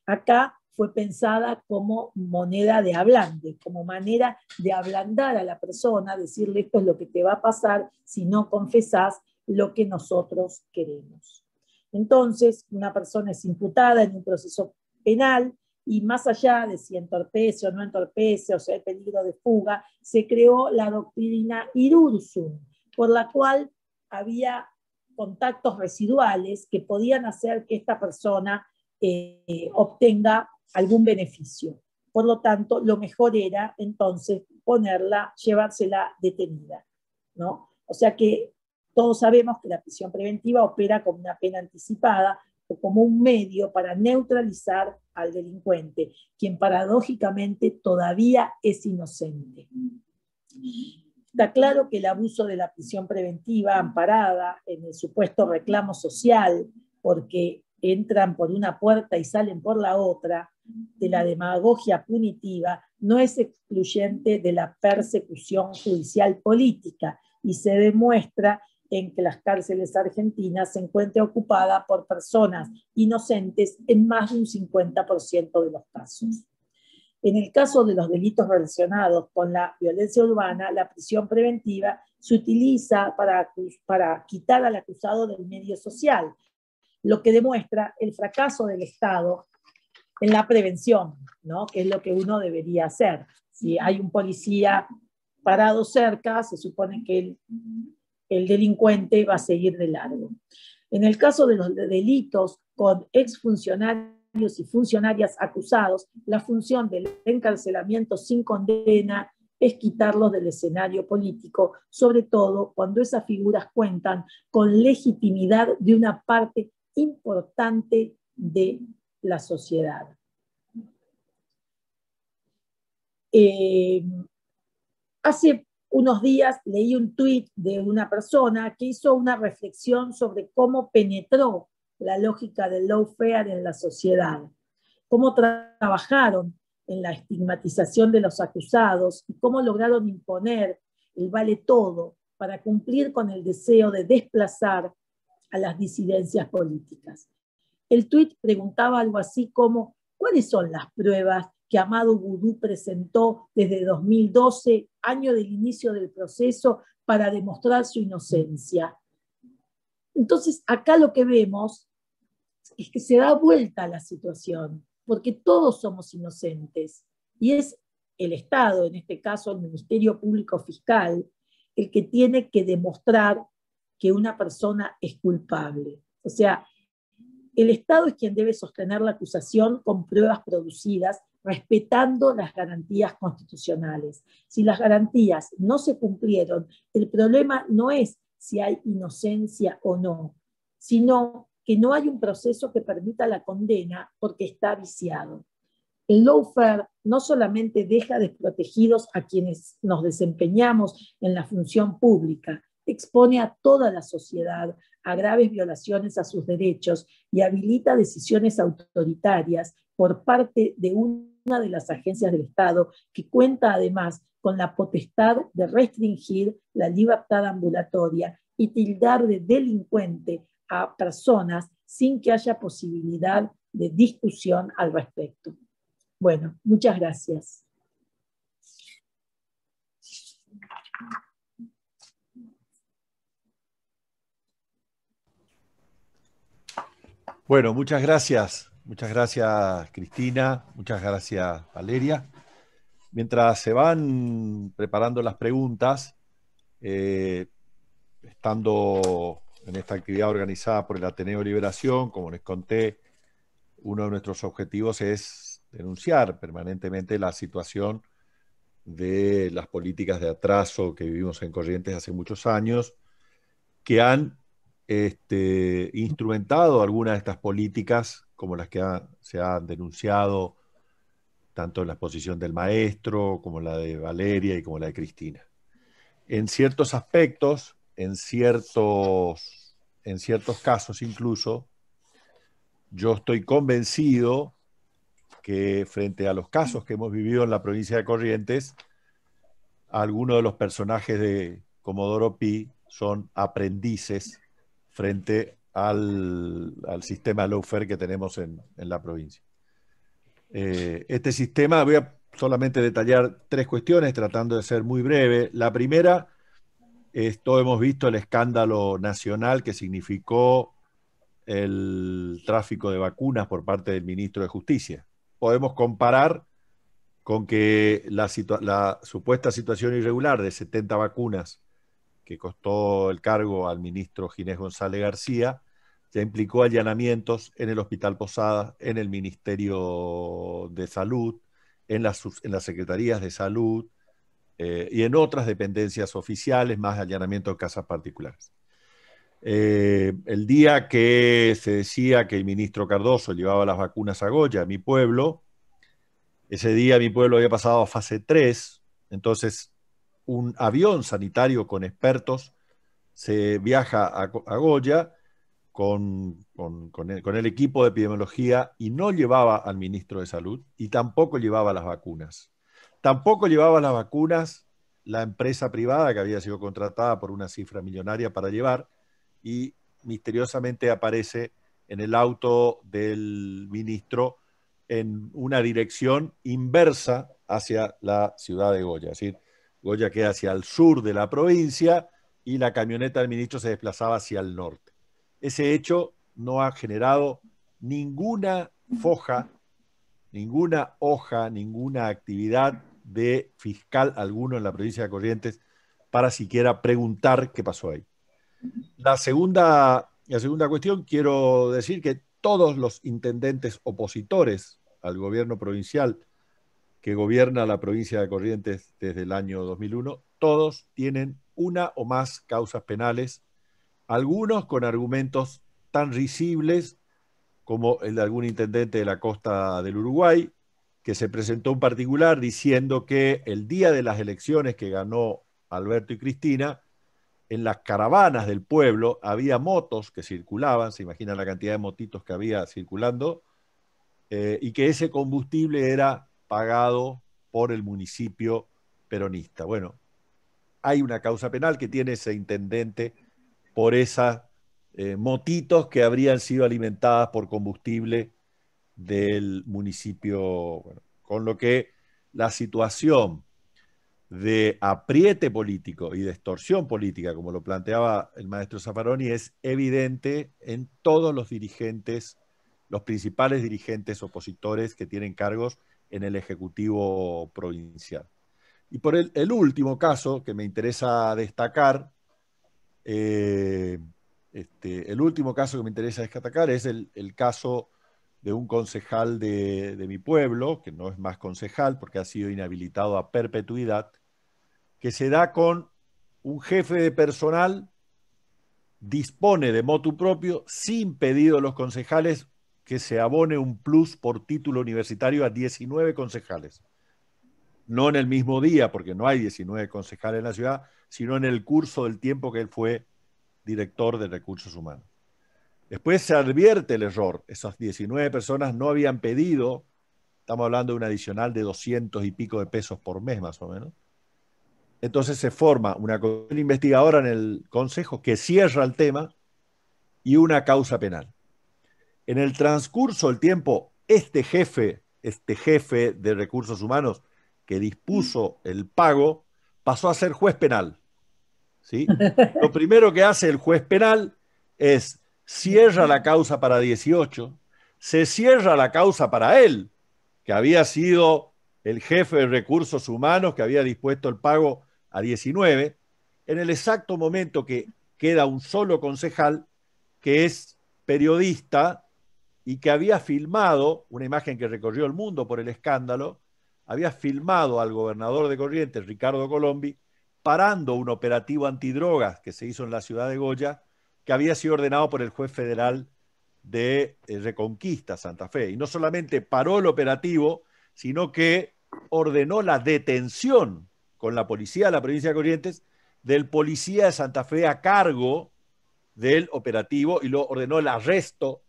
Acá fue pensada como moneda de ablande, como manera de ablandar a la persona, decirle esto es lo que te va a pasar si no confesás lo que nosotros queremos. Entonces, una persona es imputada en un proceso penal y más allá de si entorpece o no entorpece, o sea, hay peligro de fuga, se creó la doctrina Irursum, por la cual había contactos residuales que podían hacer que esta persona obtenga algún beneficio. Por lo tanto, lo mejor era entonces llevársela detenida, ¿no? O sea que todos sabemos que la prisión preventiva opera como una pena anticipada o como un medio para neutralizar al delincuente, quien paradójicamente todavía es inocente. Está claro que el abuso de la prisión preventiva amparada en el supuesto reclamo social, porque entran por una puerta y salen por la otra, de la demagogia punitiva, no es excluyente de la persecución judicial política y se demuestra en que las cárceles argentinas se encuentran ocupadas por personas inocentes en más de un 50% de los casos. En el caso de los delitos relacionados con la violencia urbana, la prisión preventiva se utiliza para quitar al acusado del medio social, lo que demuestra el fracaso del Estado en la prevención, ¿no? Que es lo que uno debería hacer. Si hay un policía parado cerca, se supone que el delincuente va a seguir de largo. En el caso de los delitos con exfuncionarios y funcionarias acusados, la función del encarcelamiento sin condena es quitarlos del escenario político, sobre todo cuando esas figuras cuentan con legitimidad de una parte importante de la sociedad. Hace unos días leí un tuit de una persona que hizo una reflexión sobre cómo penetró la lógica del lawfare en la sociedad, cómo trabajaron en la estigmatización de los acusados y cómo lograron imponer el vale todo para cumplir con el deseo de desplazar a las disidencias políticas. El tuit preguntaba algo así como: ¿cuáles son las pruebas que Amadou Boudou presentó desde 2012, año del inicio del proceso, para demostrar su inocencia? Entonces, acá lo que vemos es que se da vuelta a la situación, porque todos somos inocentes, y es el Estado, en este caso el Ministerio Público Fiscal, el que tiene que demostrar que una persona es culpable. O sea, el Estado es quien debe sostener la acusación con pruebas producidas, respetando las garantías constitucionales. Si las garantías no se cumplieron, el problema no es si hay inocencia o no, sino que no hay un proceso que permita la condena porque está viciado. El lawfare no solamente deja desprotegidos a quienes nos desempeñamos en la función pública, expone a toda la sociedad a graves violaciones a sus derechos y habilita decisiones autoritarias por parte de una de las agencias del Estado, que cuenta además con la potestad de restringir la libertad ambulatoria y tildar de delincuente a personas sin que haya posibilidad de discusión al respecto. Bueno, muchas gracias. Bueno, muchas gracias. Muchas gracias, Cristina. Muchas gracias, Valeria. Mientras se van preparando las preguntas, estando en esta actividad organizada por el Ateneo Liberación, como les conté, uno de nuestros objetivos es denunciar permanentemente la situación de las políticas de atraso que vivimos en Corrientes hace muchos años, que han instrumentado algunas de estas políticas, como las que se han denunciado tanto en la exposición del maestro, como la de Valeria y como la de Cristina. En ciertos aspectos, en ciertos casos incluso, yo estoy convencido que frente a los casos que hemos vivido en la provincia de Corrientes, algunos de los personajes de Comodoro Pi son aprendices frente al sistema lawfare que tenemos en la provincia. Este sistema, voy a solamente detallar 3 cuestiones, tratando de ser muy breve. La primera, todos hemos visto el escándalo nacional que significó el tráfico de vacunas por parte del ministro de Justicia. Podemos comparar con que la supuesta situación irregular de 70 vacunas que costó el cargo al ministro Ginés González García, ya implicó allanamientos en el Hospital Posadas, en el Ministerio de Salud, en las Secretarías de Salud y en otras dependencias oficiales, más allanamientos en casas particulares. El día que se decía que el ministro Cardoso llevaba las vacunas a Goya, a mi pueblo, ese día mi pueblo había pasado a fase 3, entonces un avión sanitario con expertos se viaja a Goya con el equipo de epidemiología y no llevaba al ministro de Salud y tampoco llevaba las vacunas. Tampoco llevaba las vacunas la empresa privada que había sido contratada por una cifra millonaria para llevar, y misteriosamente aparece en el auto del ministro en una dirección inversa hacia la ciudad de Goya. Es decir, Goya queda hacia el sur de la provincia y la camioneta del ministro se desplazaba hacia el norte. Ese hecho no ha generado ninguna foja, ninguna hoja, ninguna actividad de fiscal alguno en la provincia de Corrientes para siquiera preguntar qué pasó ahí. La segunda cuestión, quiero decir que todos los intendentes opositores al gobierno provincial que gobierna la provincia de Corrientes desde el año 2001, todos tienen una o más causas penales, algunos con argumentos tan risibles como el de algún intendente de la costa del Uruguay, que se presentó en particular diciendo que el día de las elecciones que ganó Alberto y Cristina, en las caravanas del pueblo había motos que circulaban, se imaginan la cantidad de motitos que había circulando, y que ese combustible era pagado por el municipio peronista. Bueno, hay una causa penal que tiene ese intendente por esas motitos que habrían sido alimentadas por combustible del municipio, bueno, con lo que la situación de apriete político y de extorsión política, como lo planteaba el maestro Zaffaroni, es evidente en todos los dirigentes, los principales dirigentes opositores que tienen cargos en el Ejecutivo provincial. Y por el último caso que me interesa destacar, el último caso que me interesa destacar es el caso de un concejal de mi pueblo, que no es más concejal porque ha sido inhabilitado a perpetuidad, que se da con un jefe de personal, dispone de motu propio, sin pedido de los concejales, que se abone un plus por título universitario a 19 concejales. No en el mismo día, porque no hay 19 concejales en la ciudad, sino en el curso del tiempo que él fue director de Recursos Humanos. Después se advierte el error. Esas 19 personas no habían pedido, estamos hablando de un adicional de 200 y pico de pesos por mes más o menos. Entonces se forma una comisión investigadora en el Consejo que cierra el tema y una causa penal. En el transcurso del tiempo, este jefe de Recursos Humanos que dispuso el pago pasó a ser juez penal. ¿Sí? Lo primero que hace el juez penal es cierra la causa para 18, se cierra la causa para él, que había sido el jefe de Recursos Humanos, que había dispuesto el pago a 19, en el exacto momento que queda un solo concejal que es periodista y que había filmado, una imagen que recorrió el mundo por el escándalo, había filmado al gobernador de Corrientes, Ricardo Colombi, parando un operativo antidrogas que se hizo en la ciudad de Goya, que había sido ordenado por el juez federal de Reconquista, Santa Fe. Y no solamente paró el operativo, sino que ordenó la detención con la policía de la provincia de Corrientes del policía de Santa Fe a cargo del operativo y lo ordenó el arresto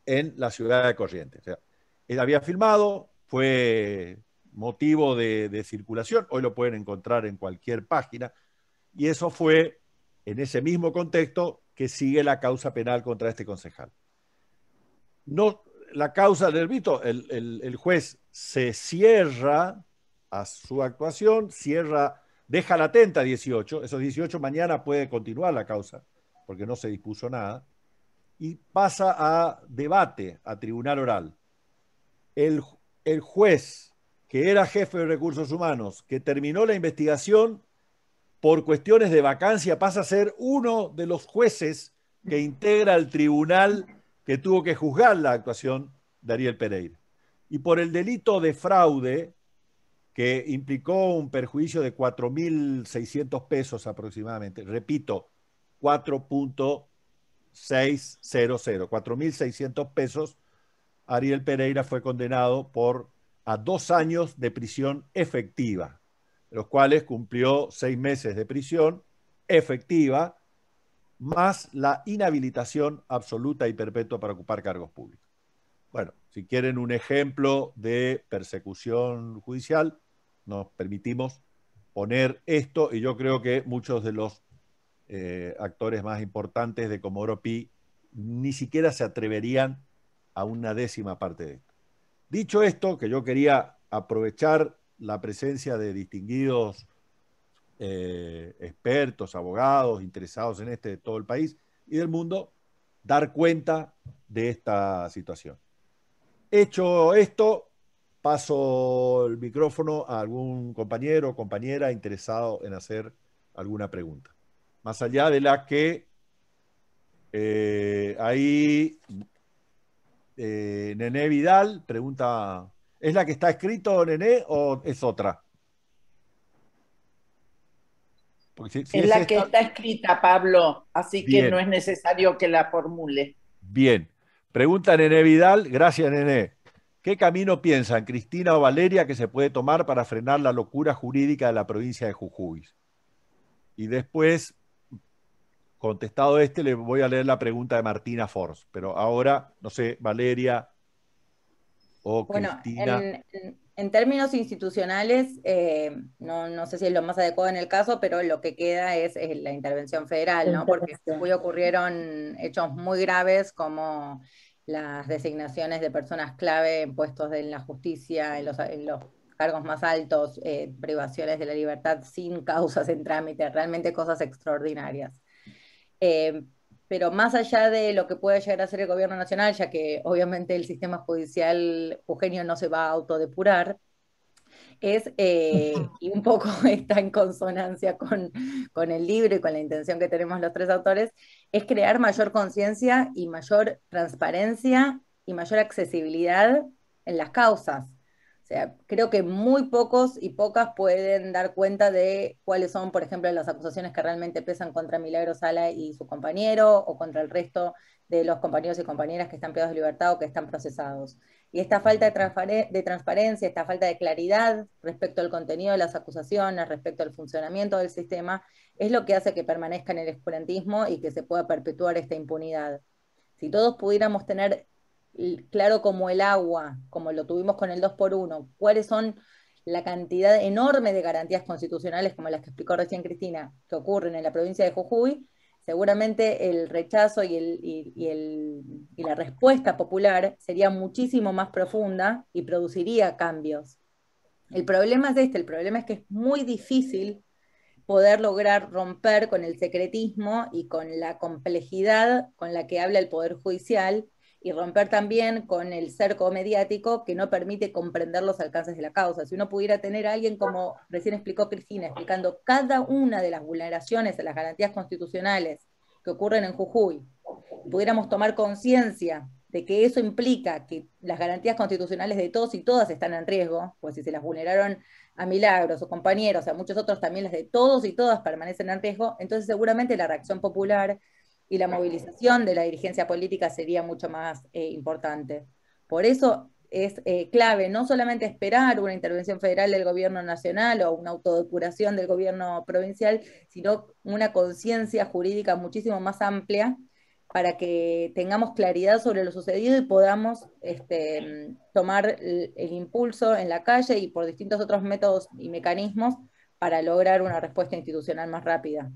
en la ciudad de Corrientes. O sea, él había filmado, fue motivo de circulación, hoy lo pueden encontrar en cualquier página, y eso fue en ese mismo contexto que sigue la causa penal contra este concejal. No, la causa del delito, el juez se cierra a su actuación, deja latente a 18, esos 18 mañana puede continuar la causa, porque no se dispuso nada, y pasa a debate, a tribunal oral. El juez, que era jefe de Recursos Humanos, que terminó la investigación por cuestiones de vacancia, pasa a ser uno de los jueces que integra el tribunal que tuvo que juzgar la actuación de Ariel Pereira. Y por el delito de fraude, que implicó un perjuicio de 4.600 pesos aproximadamente, repito, 4.600 pesos, Ariel Pereira fue condenado a 2 años de prisión efectiva. de los cuales cumplió 6 meses de prisión efectiva, más la inhabilitación absoluta y perpetua para ocupar cargos públicos. Bueno, si quieren un ejemplo de persecución judicial, nos permitimos poner esto, y yo creo que muchos de los actores más importantes de Comodoro Pi ni siquiera se atreverían a una décima parte de esto. Dicho esto, que yo quería aprovechar la presencia de distinguidos expertos, abogados, interesados en de todo el país y del mundo, dar cuenta de esta situación. Hecho esto, paso el micrófono a algún compañero o compañera interesado en hacer alguna pregunta. Más allá de la que ahí Nené Vidal pregunta, ¿es la que está escrito, Nené, o es otra? Si es la esta, que está escrita, Pablo, así bien, que no es necesario que la formule. Bien. Pregunta Nené Vidal, gracias Nené. ¿Qué camino piensan Cristina o Valeria que se puede tomar para frenar la locura jurídica de la provincia de Jujuy? Y después, contestado le voy a leer la pregunta de Martina Force, pero ahora, no sé, Valeria o Cristina. En términos institucionales, no sé si es lo más adecuado en el caso, pero lo que queda es la intervención federal, ¿no? Porque hoy ocurrieron hechos muy graves como las designaciones de personas clave en puestos en la justicia, en los cargos más altos, privaciones de la libertad sin causas en trámite, realmente cosas extraordinarias. Pero más allá de lo que puede llegar a ser el gobierno nacional, ya que obviamente el sistema judicial jujeño no se va a autodepurar, y un poco está en consonancia con el libro y con la intención que tenemos los 3 autores, es crear mayor conciencia y mayor transparencia y mayor accesibilidad en las causas. O sea, creo que muy pocos y pocas pueden dar cuenta de cuáles son, por ejemplo, las acusaciones que realmente pesan contra Milagro Sala y su compañero, o contra el resto de los compañeros y compañeras que están privados de libertad o que están procesados. Y esta falta de transparencia, esta falta de claridad respecto al contenido de las acusaciones, respecto al funcionamiento del sistema, es lo que hace que permanezca en el oscurantismo y que se pueda perpetuar esta impunidad. Si todos pudiéramos tener claro como el agua, como lo tuvimos con el 2x1, cuáles son la cantidad enorme de garantías constitucionales, como las que explicó recién Cristina, que ocurren en la provincia de Jujuy, seguramente el rechazo y la respuesta popular sería muchísimo más profunda y produciría cambios. El problema es el problema es que es muy difícil poder lograr romper con el secretismo y con la complejidad con la que habla el Poder Judicial, y romper también con el cerco mediático que no permite comprender los alcances de la causa. Si uno pudiera tener a alguien, como recién explicó Cristina, explicando cada una de las vulneraciones a las garantías constitucionales que ocurren en Jujuy, pudiéramos tomar conciencia de que eso implica que las garantías constitucionales de todos y todas están en riesgo, pues si se las vulneraron a Milagros o compañeros, a muchos otros también las de todos y todas permanecen en riesgo, entonces seguramente la reacción popular y la movilización de la dirigencia política sería mucho más importante. Por eso es clave no solamente esperar una intervención federal del gobierno nacional o una autodepuración del gobierno provincial, sino una conciencia jurídica muchísimo más amplia para que tengamos claridad sobre lo sucedido y podamos tomar el impulso en la calle y por distintos otros métodos y mecanismos para lograr una respuesta institucional más rápida.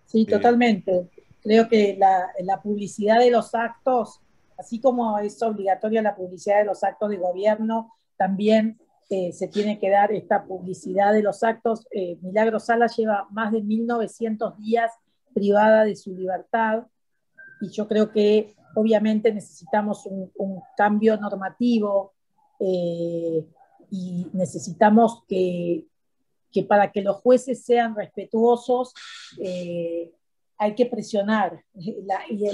Sí, totalmente. Creo que la publicidad de los actos, así como es obligatoria la publicidad de los actos de gobierno, también se tiene que dar esta publicidad de los actos. Milagro Sala lleva más de 1900 días privada de su libertad, y yo creo que obviamente necesitamos un cambio normativo, y necesitamos que para que los jueces sean respetuosos hay que presionar, y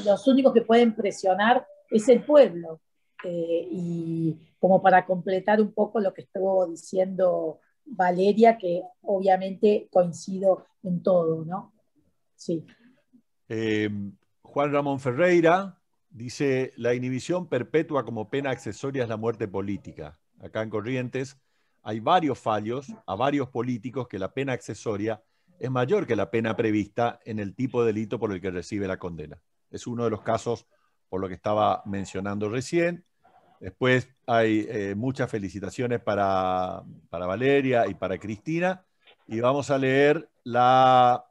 los únicos que pueden presionar es el pueblo, y como para completar un poco lo que estuvo diciendo Valeria, que obviamente coincido en todo, ¿no? Sí. Juan Ramón Ferreira dice, la inhibición perpetua como pena accesoria es la muerte política. acá en Corrientes, hay varios fallos a varios políticos que la pena accesoria es mayor que la pena prevista en el tipo de delito por el que recibe la condena. Es uno de los casos por lo que estaba mencionando recién. Después hay muchas felicitaciones para Valeria y para Cristina. Y vamos a leer la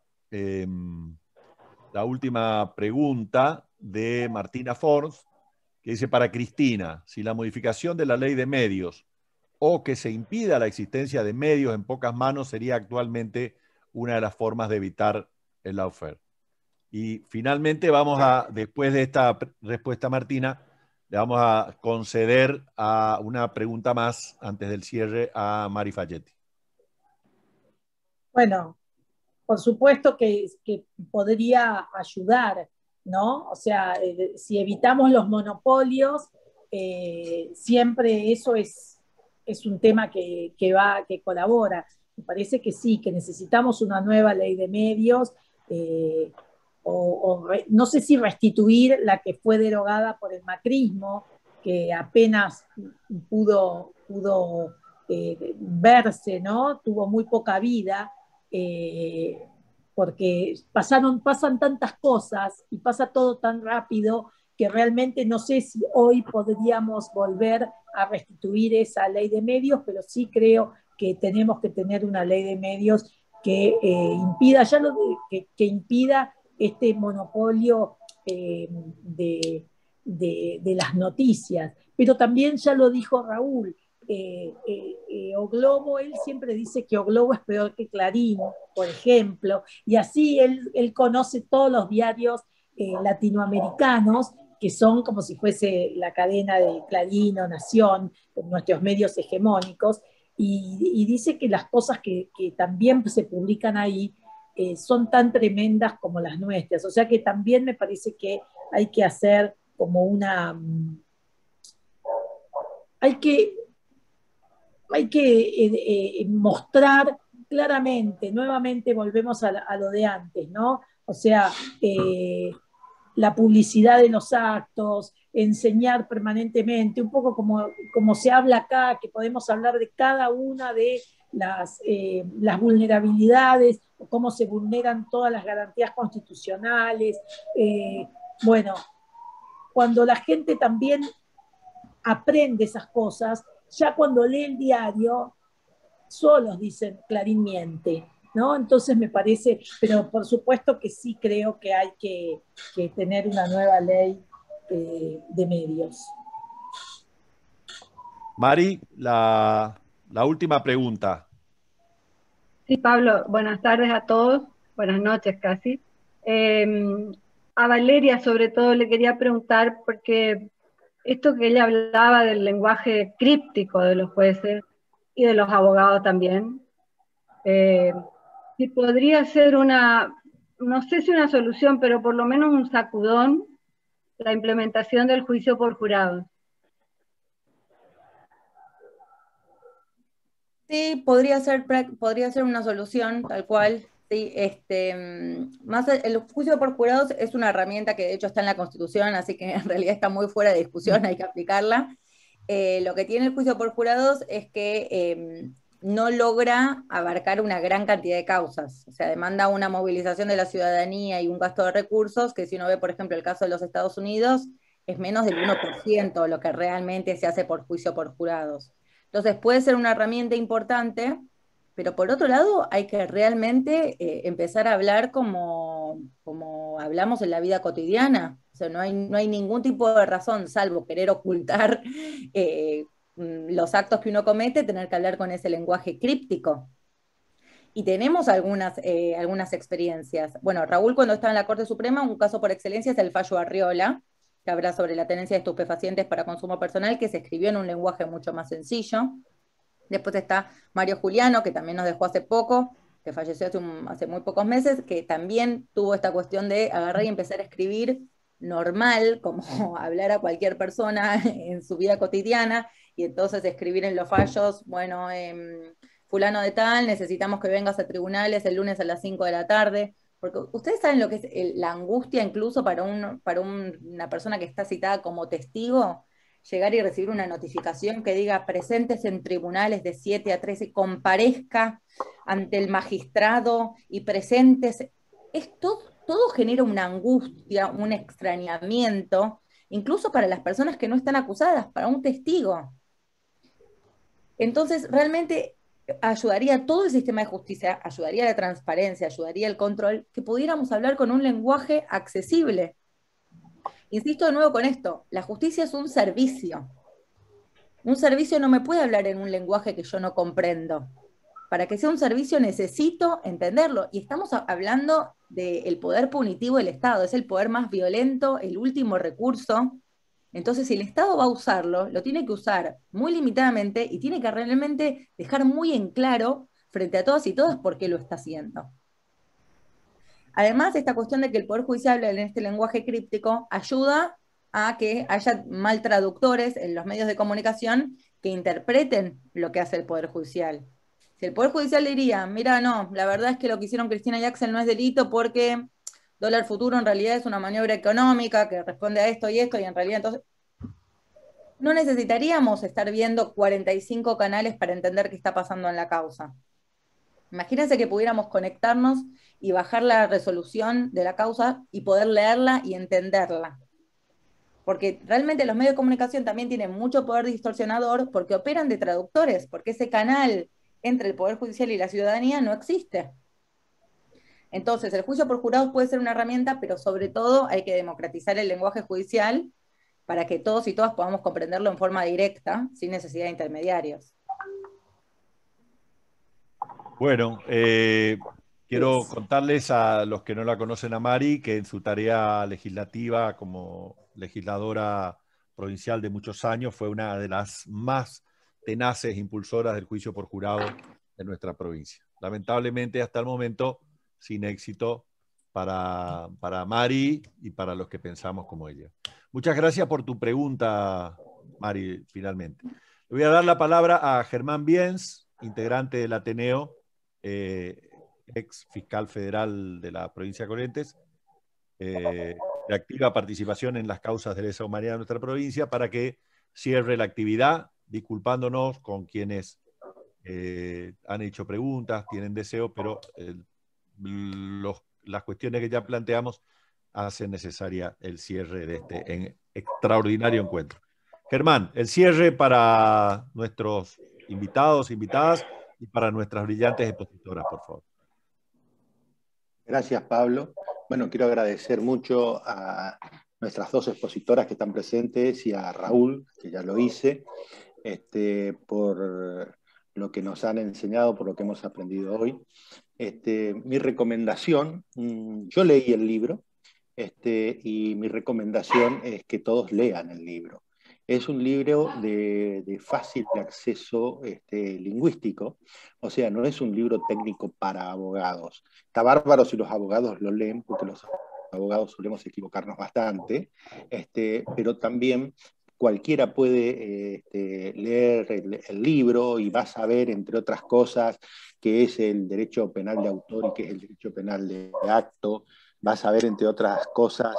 última pregunta de Martina Forns, que dice: para Cristina, si la modificación de la ley de medios o que se impida la existencia de medios en pocas manos sería actualmente una de las formas de evitar el lawfare. Y finalmente vamos a, después de esta respuesta, Martina, le vamos a conceder a una pregunta más antes del cierre a Mari Falletti. Bueno, por supuesto que podría ayudar, ¿no? O sea, si evitamos los monopolios, siempre eso es un tema que colabora. Me parece que sí, que necesitamos una nueva ley de medios, no sé si restituir la que fue derogada por el macrismo, que apenas pudo verse, ¿no? Tuvo muy poca vida, porque pasan tantas cosas y pasa todo tan rápido que realmente no sé si hoy podríamos volver a restituir esa ley de medios, pero sí creo que tenemos que tener una ley de medios que impida, que impida este monopolio de las noticias. Pero también ya lo dijo Raúl, O Globo, él siempre dice que O Globo es peor que Clarín, por ejemplo, y así él conoce todos los diarios latinoamericanos, que son como si fuese la cadena de Clarín o Nación, nuestros medios hegemónicos, y dice que las cosas que también se publican ahí son tan tremendas como las nuestras. O sea que también me parece que hay que hacer como hay que mostrar claramente, nuevamente volvemos a lo de antes, ¿no? O sea, la publicidad de los actos, enseñar permanentemente, un poco como se habla acá, que podemos hablar de cada una de las vulnerabilidades, o cómo se vulneran todas las garantías constitucionales. Bueno, cuando la gente también aprende esas cosas, ya cuando lee el diario, solos dicen Clarín miente, ¿no? Entonces me parece, pero por supuesto que sí creo que hay que tener una nueva ley de medios. Mari, la última pregunta. Sí, Pablo, buenas tardes a todos, buenas noches casi. A Valeria sobre todo le quería preguntar, porque esto que ella hablaba del lenguaje críptico de los jueces y de los abogados también, si podría ser no sé si una solución, pero por lo menos un sacudón, la implementación del juicio por jurado. Sí, podría ser una solución, tal cual. Sí, más el juicio por jurados es una herramienta que de hecho está en la Constitución, así que en realidad está muy fuera de discusión, hay que aplicarla. Lo que tiene el juicio por jurados es que no logra abarcar una gran cantidad de causas, o sea, demanda una movilización de la ciudadanía y un gasto de recursos que, si uno ve, por ejemplo, el caso de los Estados Unidos, es menos del 1% lo que realmente se hace por juicio por jurados. Entonces puede ser una herramienta importante, pero por otro lado hay que realmente empezar a hablar como hablamos en la vida cotidiana. O sea, no hay ningún tipo de razón, salvo querer ocultar los actos que uno comete, tener que hablar con ese lenguaje críptico. Y tenemos algunas experiencias. Bueno, Raúl, cuando estaba en la Corte Suprema, un caso por excelencia es el fallo Arriola, que habla sobre la tenencia de estupefacientes para consumo personal, que se escribió en un lenguaje mucho más sencillo. Después está Mario Juliano, que también nos dejó hace poco, que falleció hace muy pocos meses, que también tuvo esta cuestión de agarrar y empezar a escribir normal, como hablar a cualquier persona en su vida cotidiana, y entonces escribir en los fallos, bueno, fulano de tal, necesitamos que vengas a tribunales el lunes a las 5 de la tarde, porque ustedes saben lo que es la angustia incluso para una persona que está citada como testigo, llegar y recibir una notificación que diga presentes en tribunales de 7 a 13, comparezca ante el magistrado y presentes, todo genera una angustia, un extrañamiento, incluso para las personas que no están acusadas, para un testigo. Entonces, realmente ayudaría todo el sistema de justicia, ayudaría la transparencia, ayudaría el control, que pudiéramos hablar con un lenguaje accesible. Insisto de nuevo con esto, la justicia es un servicio. Un servicio no me puede hablar en un lenguaje que yo no comprendo. Para que sea un servicio necesito entenderlo. Y estamos hablando del poder punitivo del Estado, es el poder más violento, el último recurso. Entonces, si el Estado va a usarlo, lo tiene que usar muy limitadamente y tiene que realmente dejar muy en claro frente a todas y todas por qué lo está haciendo. Además, esta cuestión de que el Poder Judicial hable en este lenguaje críptico ayuda a que haya mal traductores en los medios de comunicación que interpreten lo que hace el Poder Judicial. Si el Poder Judicial diría, mira, no, la verdad es que lo que hicieron Cristina y Axel no es delito porque dólar futuro en realidad es una maniobra económica que responde a esto y en realidad entonces no necesitaríamos estar viendo 45 canales para entender qué está pasando en la causa. Imagínense que pudiéramos conectarnos y bajar la resolución de la causa y poder leerla y entenderla. Porque realmente los medios de comunicación también tienen mucho poder distorsionador porque operan de traductores, porque ese canal entre el Poder Judicial y la ciudadanía no existe. Entonces, el juicio por jurados puede ser una herramienta, pero sobre todo hay que democratizar el lenguaje judicial para que todos y todas podamos comprenderlo en forma directa, sin necesidad de intermediarios. Bueno, quiero contarles a los que no la conocen a Mari que en su tarea legislativa como legisladora provincial de muchos años fue una de las más tenaces impulsoras del juicio por jurado de nuestra provincia. Lamentablemente hasta el momento sin éxito para Mari y para los que pensamos como ella. Muchas gracias por tu pregunta, Mari, finalmente. Le voy a dar la palabra a Germán Biens, integrante del Ateneo, ex fiscal federal de la provincia de Corrientes, de activa participación en las causas de lesa humanidad de nuestra provincia, para que cierre la actividad, disculpándonos con quienes han hecho preguntas, tienen deseo, pero las cuestiones que ya planteamos hacen necesaria el cierre de este extraordinario encuentro. Germán, el cierre para nuestros invitados, invitadas y para nuestras brillantes expositoras, por favor. Gracias, Pablo. Bueno, quiero agradecer mucho a nuestras dos expositoras que están presentes y a Raúl, que ya lo hice, por lo que nos han enseñado, por lo que hemos aprendido hoy. Mi recomendación, yo leí el libro, y mi recomendación es que todos lean el libro. Es un libro de fácil acceso lingüístico, o sea, no es un libro técnico para abogados. Está bárbaro si los abogados lo leen, porque los abogados solemos equivocarnos bastante, pero también cualquiera puede leer el libro y va a saber, entre otras cosas, qué es el derecho penal de autor y qué es el derecho penal de acto. Va a saber, entre otras cosas,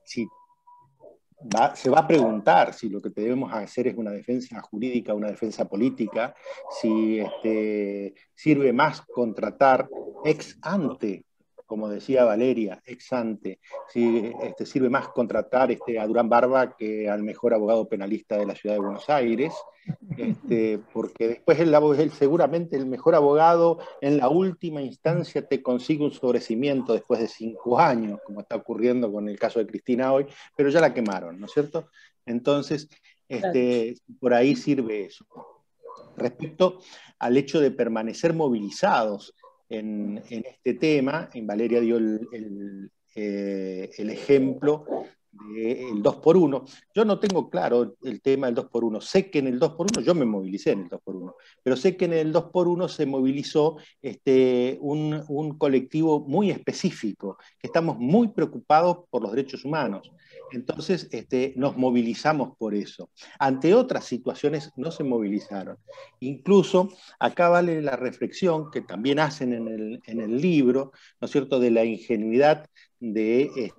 se va a preguntar si lo que debemos hacer es una defensa jurídica, una defensa política, si sirve más contratar ex ante, como decía Valeria, ex ante, si sirve más contratar a Durán Barba que al mejor abogado penalista de la ciudad de Buenos Aires, porque después él seguramente el mejor abogado en la última instancia te consigue un sobrecimiento después de 5 años, como está ocurriendo con el caso de Cristina hoy, pero ya la quemaron, ¿no es cierto? Entonces, por ahí sirve eso. Respecto al hecho de permanecer movilizados en este tema, Valeria dio el ejemplo del 2x1. Yo no tengo claro el tema del 2x1. Sé que en el 2x1, yo me movilicé en el 2x1, pero sé que en el 2x1 se movilizó un colectivo muy específico, que estamos muy preocupados por los derechos humanos. Entonces nos movilizamos por eso. Ante otras situaciones no se movilizaron. Incluso acá vale la reflexión que también hacen en el libro, ¿no es cierto?, de la ingenuidad de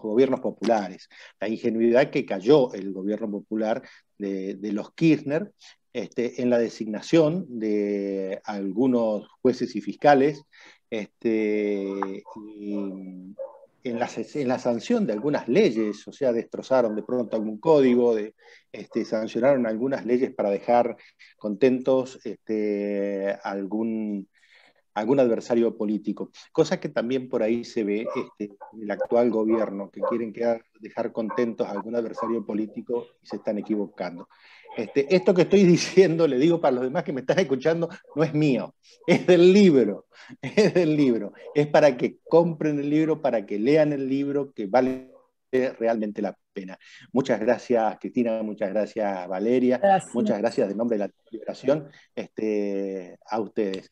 gobiernos populares, la ingenuidad que cayó el gobierno popular de los Kirchner en la designación de algunos jueces y fiscales, y en la sanción de algunas leyes, o sea, destrozaron de pronto algún código, sancionaron algunas leyes para dejar contentos algún adversario político, cosa que también por ahí se ve en el actual gobierno, que quieren dejar contentos a algún adversario político y se están equivocando. Esto que estoy diciendo, le digo para los demás que me están escuchando, no es mío, es del libro, es para que compren el libro, para que lean el libro, que vale realmente la pena. Muchas gracias, Cristina, muchas gracias, Valeria, muchas gracias de nombre de la Liberación a ustedes.